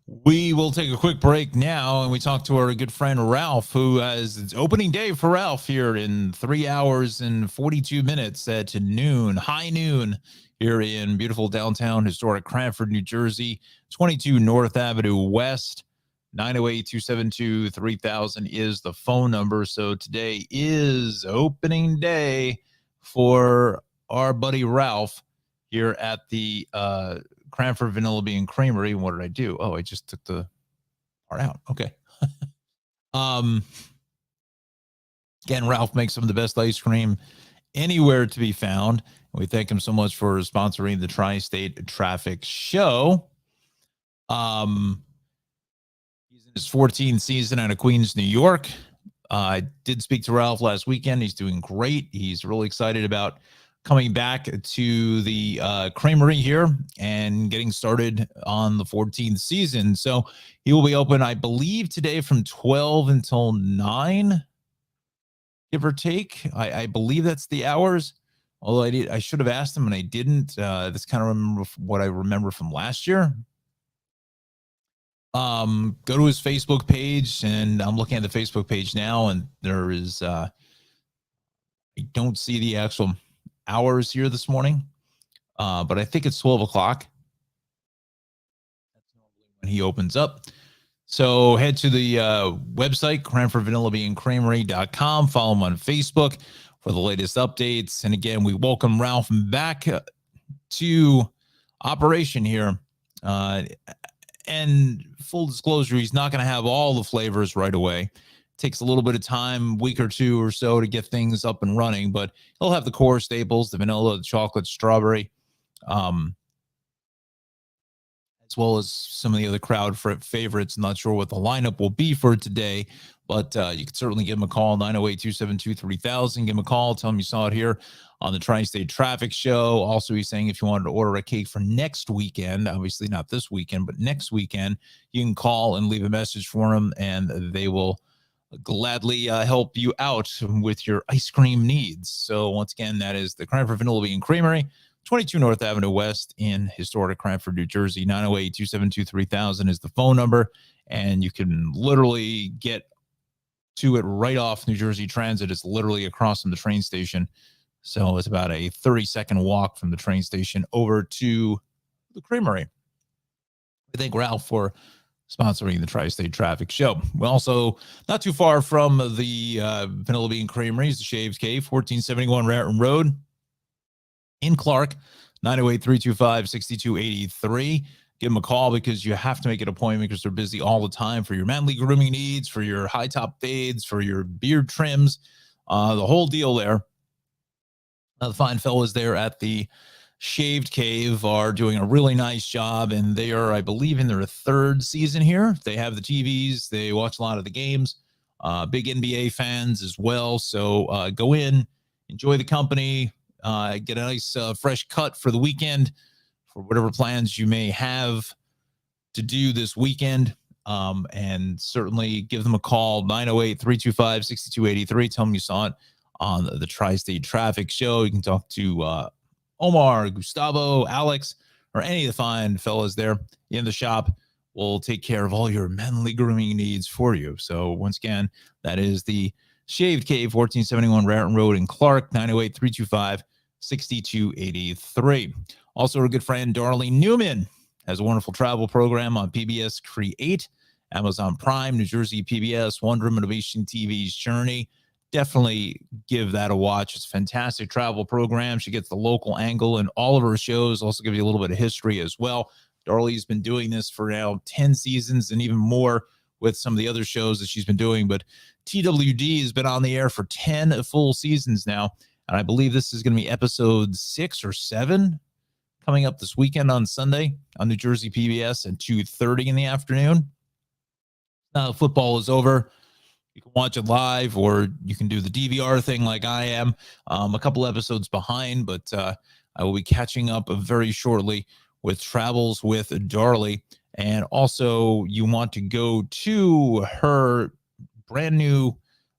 we will take a quick break now, and we talk to our good friend Ralph, who has it's opening day for Ralph here in 3 hours and 42 minutes at noon, high noon here in beautiful downtown historic Cranford, New Jersey, 22 North Avenue West. 908-272-3000 is the phone number. So today is opening day for our buddy Ralph here at the Cranford Vanilla Bean Creamery. What did I do? Oh, I just took the part out. Okay. Again, Ralph makes some of the best ice cream anywhere to be found. We thank him so much for sponsoring the Tri-State Traffic Show. He's in his 14th season out of Queens, New York. I did speak to Ralph last weekend. He's doing great. He's really excited about coming back to the Creamery here and getting started on the 14th season. So he will be open, I believe, today from 12 until 9, give or take. I believe that's the hours. Although I should have asked him and I didn't. That's kind of what I remember from last year. Go to his Facebook page, and I'm looking at the Facebook page now, and there is I don't see the actual hours here this morning, but I think it's 12 o'clock. That's normally when he opens up. So head to the website, CranfordVanillaBeanCreamery.com. Follow him on Facebook for the latest updates. And again, we welcome Ralph back to operation here. And full disclosure, he's not going to have all the flavors right away. It takes a little bit of time, week or two or so, to get things up and running, but he'll have the core staples, the vanilla, the chocolate, strawberry, as well as some of the other crowd favorites. Not sure what the lineup will be for today, but you can certainly give him a call, 908-272-3000. Give him a call, tell him you saw it here on the Tri-State Traffic Show. Also, he's saying if you wanted to order a cake for next weekend, obviously not this weekend, but next weekend, you can call and leave a message for him, and they will gladly help you out with your ice cream needs. So once again, that is the Cranford Vanilla Bean Creamery, 22 North Avenue West in historic Cranford, New Jersey. 908-272-3000 is the phone number, and you can literally get to it right off New Jersey Transit. It's literally across from the train station. So it's about a 30-second walk from the train station over to the Creamery. We thank Ralph for sponsoring the Tri-State Traffic Show. We're also not too far from the Vanilla Bean Creamery, the Shaved Cave, 1471 Raritan Road in Clark, 908-325-6283. Give them a call because you have to make an appointment because they're busy all the time for your manly grooming needs, for your high top fades, for your beard trims, the whole deal there. The fine fellows there at the Shaved Cave are doing a really nice job, and they are, I believe, in their third season here. They have the TVs. They watch a lot of the games. Big NBA fans as well. So go in, enjoy the company, get a nice fresh cut for the weekend for whatever plans you may have to do this weekend. And certainly give them a call, 908-325-6283. Tell them you saw it on the Tri-State Traffic Show. You can talk to Omar, Gustavo, Alex, or any of the fine fellas there in the shop. Will take care of all your manly grooming needs for you. So once again, that is the Shaved Cave, 1471 Raritan Road in Clark, 908-325-6283. Also, our good friend Darlene Newman has a wonderful travel program on PBS Create, Amazon Prime, New Jersey PBS, Wonder Innovation TV's Journey. Definitely give that a watch. It's a fantastic travel program. She gets the local angle in all of her shows. Also gives you a little bit of history as well. Darlie's been doing this for now 10 seasons and even more with some of the other shows that she's been doing. But TWD has been on the air for 10 full seasons now. And I believe this is going to be episode 6 or 7 coming up this weekend on Sunday on New Jersey PBS at 2:30 in the afternoon. Now football is over. You can watch it live, or you can do the DVR thing like I am. A couple episodes behind, but I will be catching up very shortly with Travels with Darlie. And also, you want to go to her brand new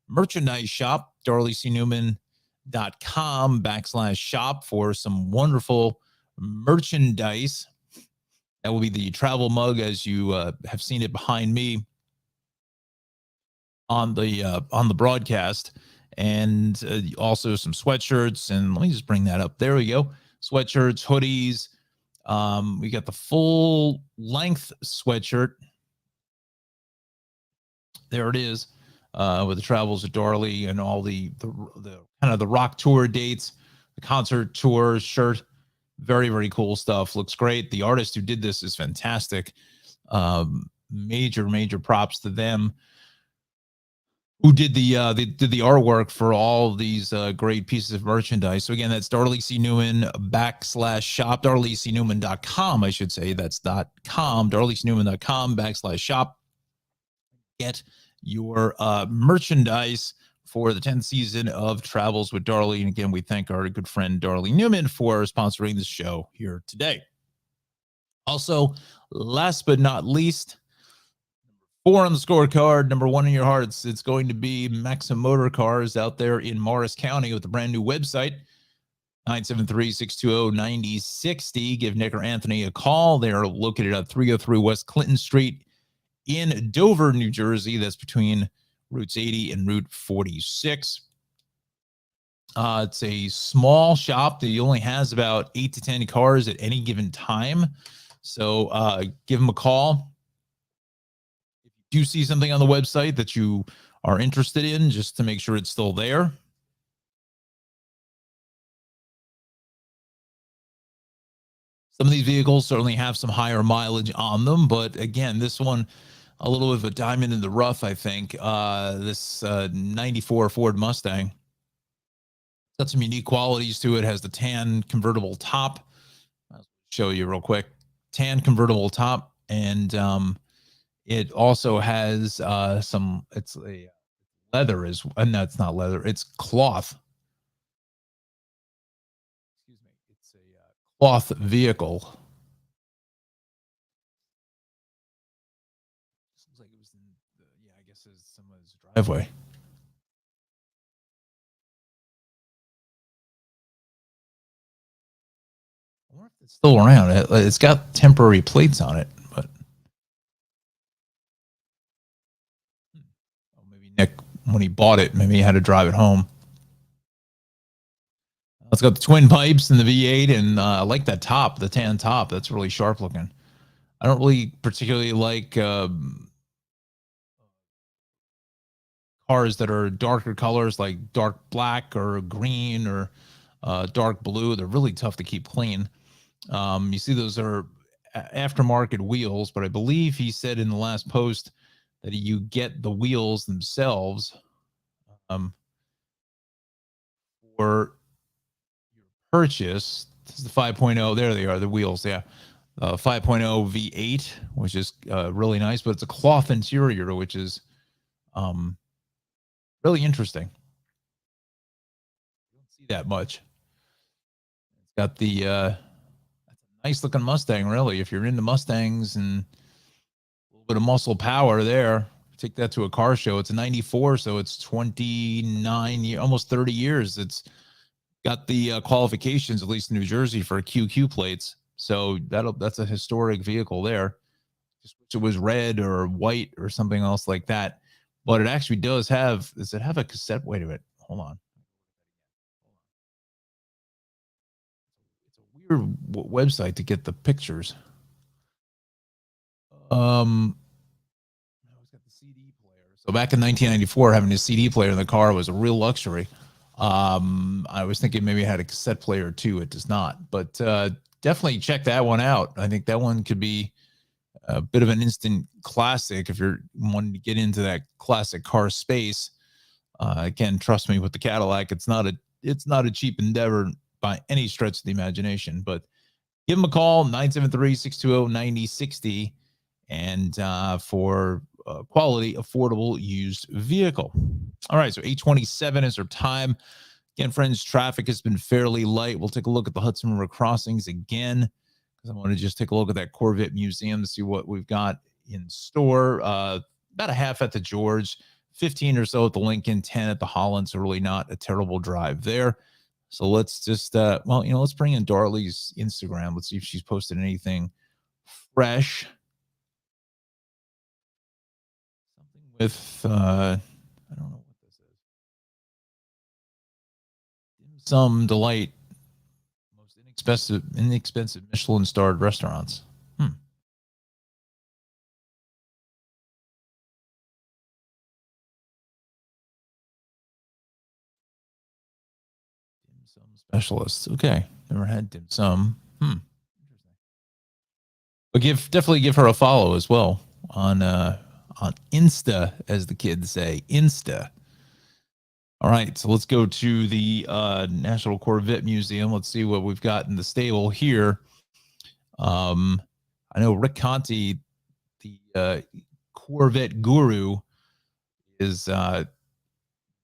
merchandise shop, darliecnewman.com/shop for some wonderful merchandise. That will be the travel mug, as you have seen it behind me on the broadcast, and also some sweatshirts. And let me just bring that up. There we go. Sweatshirts, hoodies. We got the full length sweatshirt. There it is, with the Travels of Darlie and all the kind of the rock tour dates, the concert tour shirt. Very, very cool stuff. Looks great. The artist who did this is fantastic. Major props to them. who did they did the artwork for all these great pieces of merchandise. So again, that's Darley C. Newman /shop, darleycnewman.com, I should say. That's .com, darleycnewman.com /shop. Get your merchandise for the 10th season of Travels with Darley. And again, we thank our good friend Darley Newman for sponsoring the show here today. Also, last but not least, 4 on the scorecard, number 1 in your hearts. It's going to be Maxim Motor Cars out there in Morris County with a brand new website, 973-620-9060. Give Nick or Anthony a call. They are located at 303 West Clinton Street in Dover, New Jersey. That's between Routes 80 and Route 46. It's a small shop that only has about 8 to 10 cars at any given time. So give them a call. If you see something on the website that you are interested in, just to make sure it's still there. Some of these vehicles certainly have some higher mileage on them, but again, this one, a little bit of a diamond in the rough, I think. This 94 Ford Mustang. It's got some unique qualities to it. Has the tan convertible top. I'll show you real quick. Tan convertible top, and it also has some. It's a leather is, no, it's not leather. It's cloth. Excuse me. It's a cloth vehicle. Looks like it was in the, yeah, I guess it's someone's driveway. I wonder if it's still around. It's got temporary plates on it, but maybe Nick, when he bought it, maybe he had to drive it home. It's got the twin pipes and the V8, and I like that top, the tan top. That's really sharp looking. I don't really particularly like cars that are darker colors, like dark black or green or dark blue. They're really tough to keep clean. You see, those are aftermarket wheels, but I believe he said in the last post that you get the wheels themselves for your purchase. This is the 5.0. There they are, the wheels. Yeah. 5.0 V8, which is really nice, but it's a cloth interior, which is really interesting. You don't see that much. It's got the that's a nice looking Mustang, really. If you're into Mustangs and a little bit of muscle power there, take that to a car show. It's a 94, so it's 29, almost 30 years. It's got the qualifications, at least in New Jersey, for QQ plates. So that's a historic vehicle there. Just wish it was red or white or something else like that. But it actually does have, does it have a cassette? Wait a minute. Hold on. It's a weird website to get the pictures. It's got the CD player. So back in 1994, having a CD player in the car was a real luxury. I was thinking maybe it had a cassette player too. It does not, but definitely check that one out. I think that one could be a bit of an instant classic if you're wanting to get into that classic car space. Again, trust me, with the Cadillac, it's not a cheap endeavor by any stretch of the imagination. But give them a call, 973-620-9060, and for quality, affordable used vehicle. All right, so 8:27 is our time. Again, friends, traffic has been fairly light. We'll take a look at the Hudson River crossings again, because I want to just take a look at that Corvette Museum to see what we've got in store. About a half at the George, 15 or so at the Lincoln, 10 at the Holland. So really not a terrible drive there. So let's just, let's bring in Darley's Instagram. Let's see if she's posted anything fresh. Something with, I don't know what this is. Some Delight, most inexpensive Michelin-starred restaurants. Dim sum specialists. Okay, never had dim sum. Interesting. But definitely give her a follow as well on on Insta, as the kids say, Insta. All right, so let's go to the National Corvette Museum. Let's see what we've got in the stable here. I know Rick Conti, the Corvette guru, is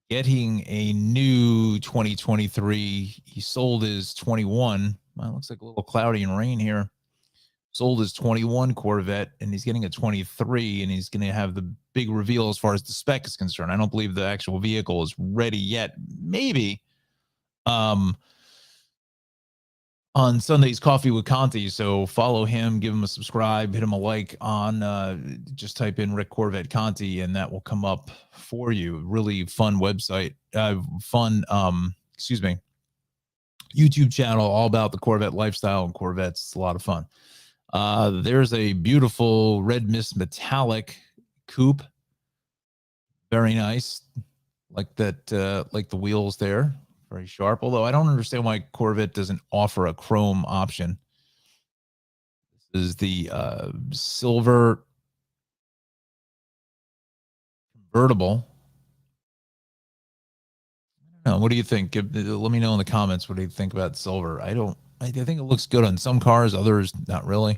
getting a new 2023. He sold his 21. Well, it looks like a little cloudy and rain here. Sold his 21 Corvette, and he's getting a 23, and he's going to have the big reveal as far as the spec is concerned. I don't believe the actual vehicle is ready yet. Maybe on Sunday's Coffee with Conti. So follow him, give him a subscribe, hit him a like on, just type in Rick Corvette Conti, and that will come up for you. Really fun website, YouTube channel all about the Corvette lifestyle and Corvettes. It's a lot of fun. There's a beautiful red mist metallic coupe. Very nice. Like that, like the wheels there. Very sharp. Although I don't understand why Corvette doesn't offer a chrome option. This is the silver convertible. I don't know. What do you think? Let me know in the comments. What do you think about silver? I think it looks good on some cars, others not really.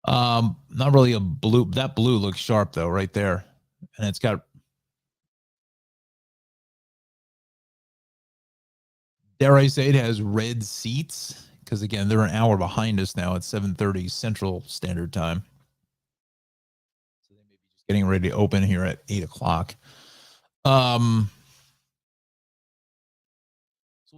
Not really a blue. That blue looks sharp though, right there. And it's got, dare I say, it has red seats, because again, they're an hour behind us now at 7:30 Central Standard Time. So they may be just getting ready to open here at 8 o'clock. So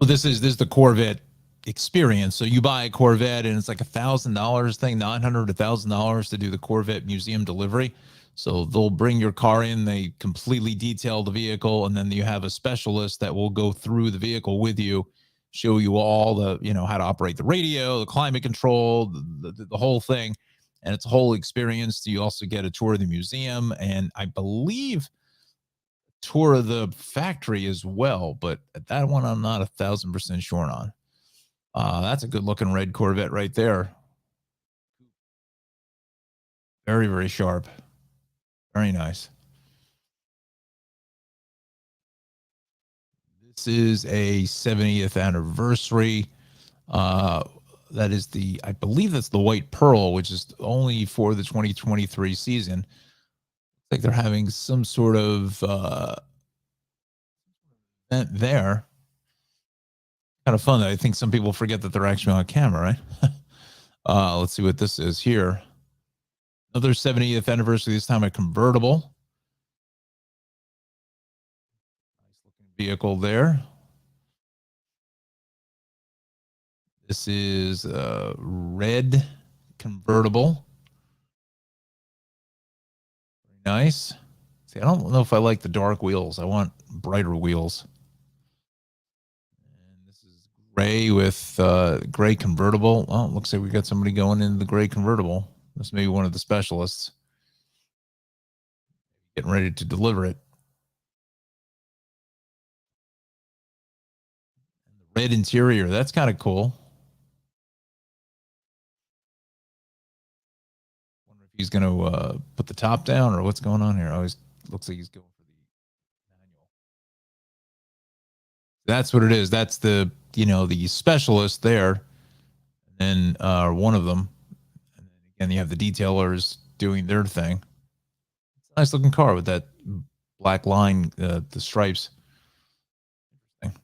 this is the Corvette experience. So you buy a Corvette and it's like $1,000 thing, $900 to $1,000 to do the Corvette museum delivery. So they'll bring your car in, they completely detail the vehicle, and then you have a specialist that will go through the vehicle with you, show you all the, how to operate the radio, the climate control, the whole thing. And it's a whole experience. You also get a tour of the museum, and I believe tour of the factory as well, but that one I'm not 1,000% sure on. That's a good looking red Corvette right there. Very, very sharp. Very nice. This is a 70th anniversary. That is I believe that's the White Pearl, which is only for the 2023 season. Looks like they're having some sort of event there. Kind of fun. I think some people forget that they're actually on camera, right? Let's see what this is here. Another 70th anniversary, this time a convertible. Nice looking vehicle there. This is a red convertible. Very nice. See, I don't know if I like the dark wheels. I want brighter wheels. Gray with gray convertible. Oh, it looks like we got somebody going into the gray convertible. This may be one of the specialists getting ready to deliver it. The red interior, that's kind of cool. Wonder if he's going to put the top down or what's going on here. Oh, looks like he's going for the manual. That's what it is. That's the the specialist there, and then one of them, and then again you have the detailers doing their thing. It's a nice looking car with that black line, the stripes. Interesting.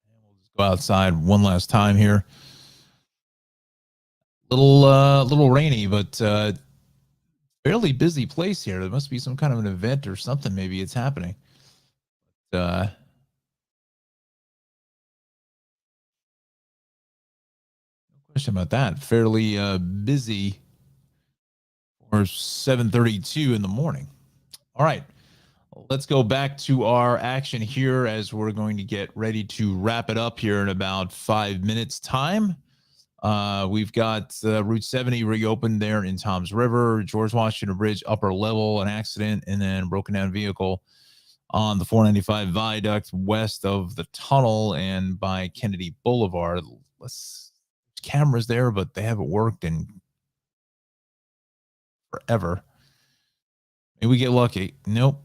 And we'll just go outside one last time here. Little rainy, but fairly busy place here. There must be some kind of an event or something. Maybe it's happening. But, question about that. Fairly busy for 7:32 in the morning. All right, let's go back to our action here as we're going to get ready to wrap it up here in about 5 minutes time. We've got Route 70 reopened there in Toms River, George Washington Bridge, upper level, an accident, and then broken down vehicle on the 495 viaduct west of the tunnel and by Kennedy Boulevard. Cameras there, but they haven't worked in forever. Maybe we get lucky. Nope.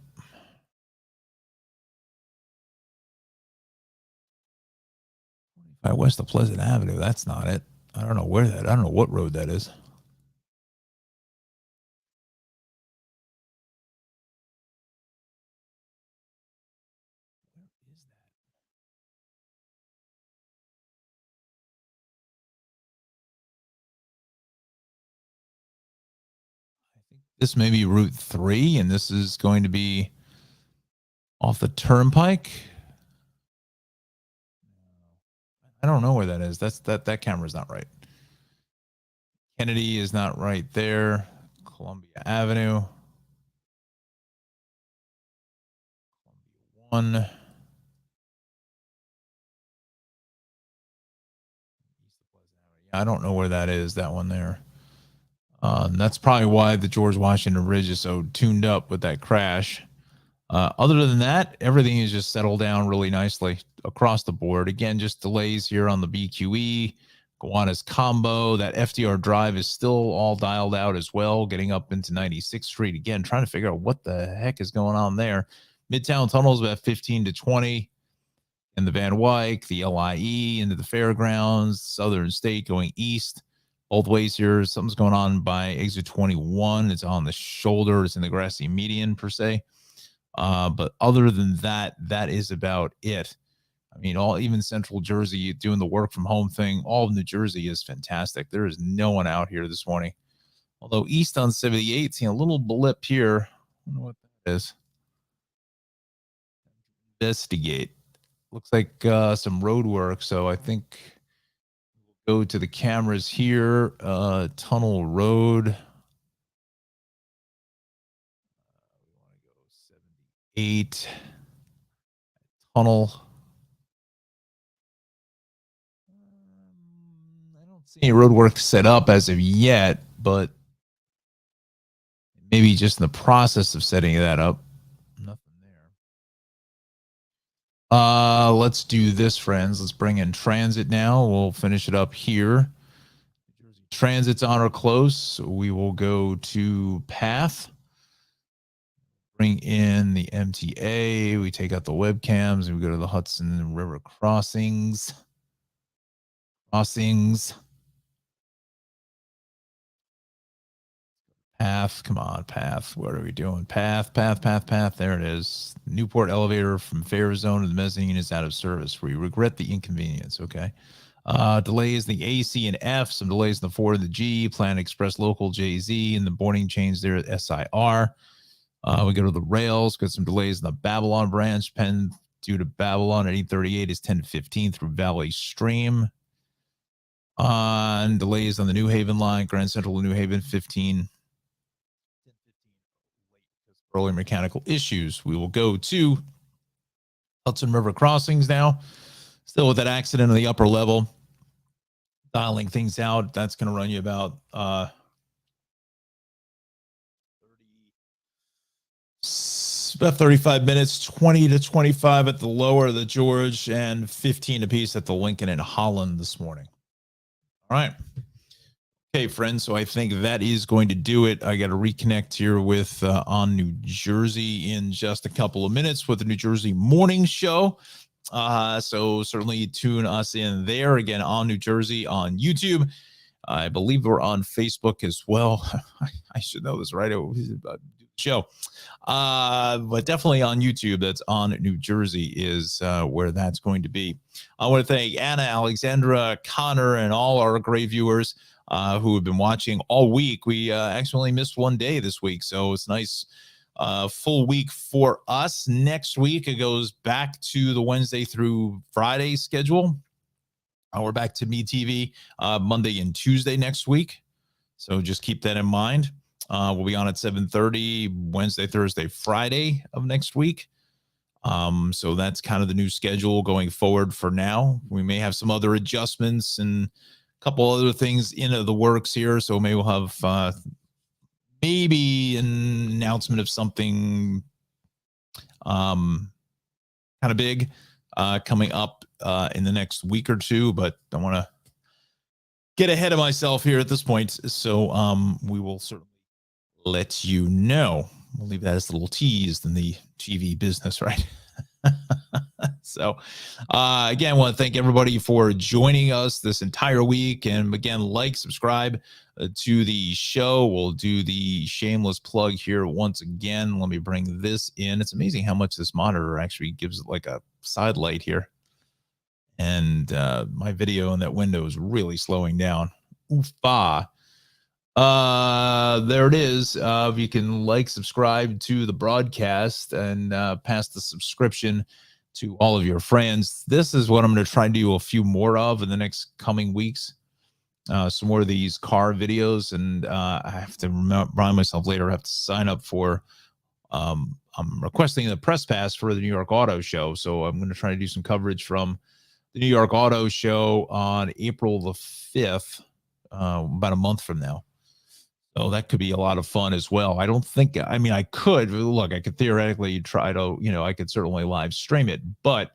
West of Pleasant Avenue. That's not it. I don't know I don't know what road that is. This may be Route 3, and this is going to be off the Turnpike. I don't know where that is. That camera's not right. Kennedy is not right there. Columbia Avenue. Columbia 1. I don't know where that is, that one there. That's probably why the George Washington Bridge is so tuned up with that crash. Other than that, everything is just settled down really nicely across the board. Again, just delays here on the BQE, Gowanus Combo. That FDR Drive is still all dialed out as well, getting up into 96th Street. Again, trying to figure out what the heck is going on there. Midtown Tunnels about 15 to 20. And the Van Wyck, the LIE into the fairgrounds, Southern State going east. Both ways here, something's going on by exit 21. It's on the shoulder. It's in the grassy median per se. But other than that, that is about it. I mean, even Central Jersey doing the work from home thing, all of New Jersey is fantastic. There is no one out here this morning. Although east on 78, seeing a little blip here. I don't know what that is. Investigate. Looks like some road work. So I think we'll go to the cameras here. Tunnel Road. We want to go 78. Tunnel. I don't see any road work set up as of yet, but maybe just in the process of setting that up. Nothing there. Let's do this, friends. Let's bring in transit now. We'll finish it up here. Transit's on or close. We will go to path. Bring in the MTA. We take out the webcams and we go to the Hudson River crossings. Path, come on, path. What are we doing? Path. There it is. Newport elevator from fare zone to the mezzanine is out of service. We regret the inconvenience. Okay. Delays in the AC and F, some delays in the 4 and the G, Plan Express Local JZ, and the boarding change there at SIR. We go to the rails, got some delays in the Babylon branch. Penn due to Babylon at 8:38 is 10:15 through Valley Stream. And delays on the New Haven line, Grand Central to New Haven, 15. Early mechanical issues. We will go to Hudson River crossings now. Still with that accident on the upper level. Dialing things out. That's going to run you about 35 minutes, 20 to 25 at the lower, the George, and 15 apiece at the Lincoln and Holland this morning. All right. Okay, friends. So I think that is going to do it. I got to reconnect here with On New Jersey in just a couple of minutes with the New Jersey Morning Show. So certainly tune us in there. Again, On New Jersey on YouTube. I believe we're on Facebook as well. I should know this, right? Show. But definitely on YouTube. That's On New Jersey is where that's going to be. I want to thank Anna, Alexandra, Connor, and all our great viewers who have been watching all week. We actually missed one day this week, so it's nice. Full week for us. Next week, it goes back to the Wednesday through Friday schedule. We're back to MeTV Monday and Tuesday next week. So just keep that in mind. We'll be on at 7:30 Wednesday, Thursday, Friday of next week. So that's kind of the new schedule going forward for now. We may have some other adjustments and a couple other things in the works here. So maybe we'll have maybe an announcement of something kind of big coming up in the next week or two, but I want to get ahead of myself here at this point. So we will certainly let you know. We'll leave that as a little tease in the TV business, right? So, again, I want to thank everybody for joining us this entire week. And again, like, subscribe to the show. We'll do the shameless plug here once again. Let me bring this in. It's amazing how much this monitor actually gives it like a side light here. And my video in that window is really slowing down. Oofa. There it is. You can like, subscribe to the broadcast, and pass the subscription to all of your friends. This is what I'm going to try and do a few more of in the next coming weeks. Some more of these car videos, and I have to remind myself later. I have to sign up for. I'm requesting the press pass for the New York Auto Show, so I'm going to try to do some coverage from the New York Auto Show on April the 5th, about a month from now. So that could be a lot of fun as well. I don't think, I mean, I could theoretically try to, I could certainly live stream it, but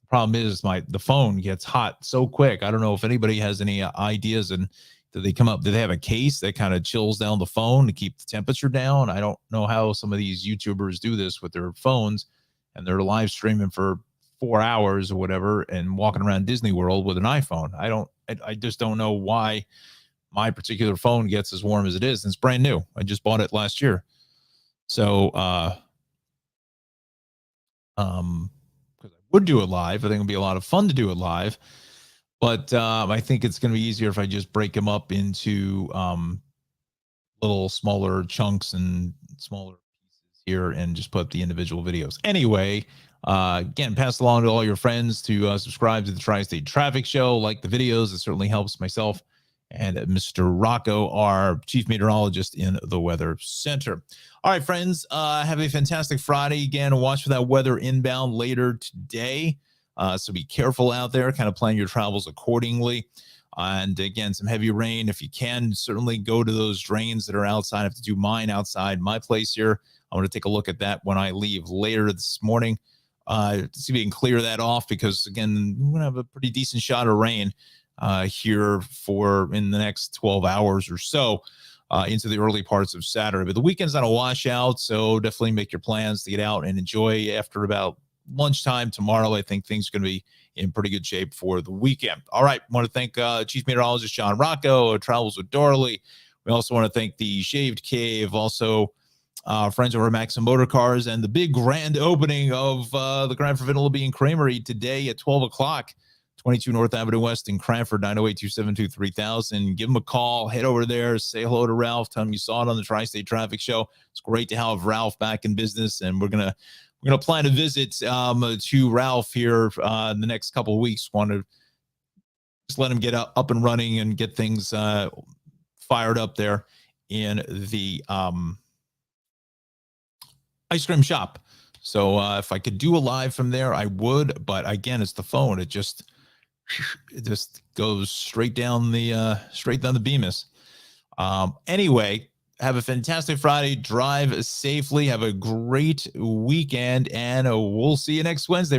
the problem is the phone gets hot so quick. I don't know if anybody has any ideas, and do they have a case that kind of chills down the phone to keep the temperature down? I don't know how some of these YouTubers do this with their phones, and they're live streaming for 4 hours or whatever and walking around Disney World with an iPhone. I just don't know why my particular phone gets as warm as it is. And it's brand new. I just bought it last year. So, because I would do it live. I think it'll be a lot of fun to do it live. But I think it's going to be easier if I just break them up into little smaller chunks and smaller pieces here and just put up the individual videos. Anyway, again, pass along to all your friends to subscribe to the Tri-State Traffic Show, like the videos. It certainly helps myself and Mr. Rocco, our chief meteorologist in the Weather Center. All right, friends, have a fantastic Friday. Again, watch for that weather inbound later today. So be careful out there, kind of plan your travels accordingly. And again, some heavy rain. If you can, certainly go to those drains that are outside. I have to do mine outside my place here. I'm going to take a look at that when I leave later this morning. To see if we can clear that off, because, again, we're going to have a pretty decent shot of rain here for in the next 12 hours or so into the early parts of Saturday. But the weekend's not a washout, so definitely make your plans to get out and enjoy. After about lunchtime tomorrow, I think things are going to be in pretty good shape for the weekend. All right, I want to thank Chief Meteorologist John Rocco, Travels with Dorley. We also want to thank the Shaved Cave, also friends over at Maxim Motor Cars, and the big grand opening of the Cranford Vinalobby and Creamery today at 12 o'clock. 22 North Avenue West in Cranford, 908-272-3000. Give them a call. Head over there. Say hello to Ralph. Tell him you saw it on the Tri-State Traffic Show. It's great to have Ralph back in business, and we're gonna plan a visit to Ralph here in the next couple of weeks. Want to just let him get up and running and get things fired up there in the ice cream shop. So if I could do a live from there, I would. But again, it's the phone. It just goes straight down the Bemis. Anyway, have a fantastic Friday. Drive safely. Have a great weekend, and we'll see you next Wednesday.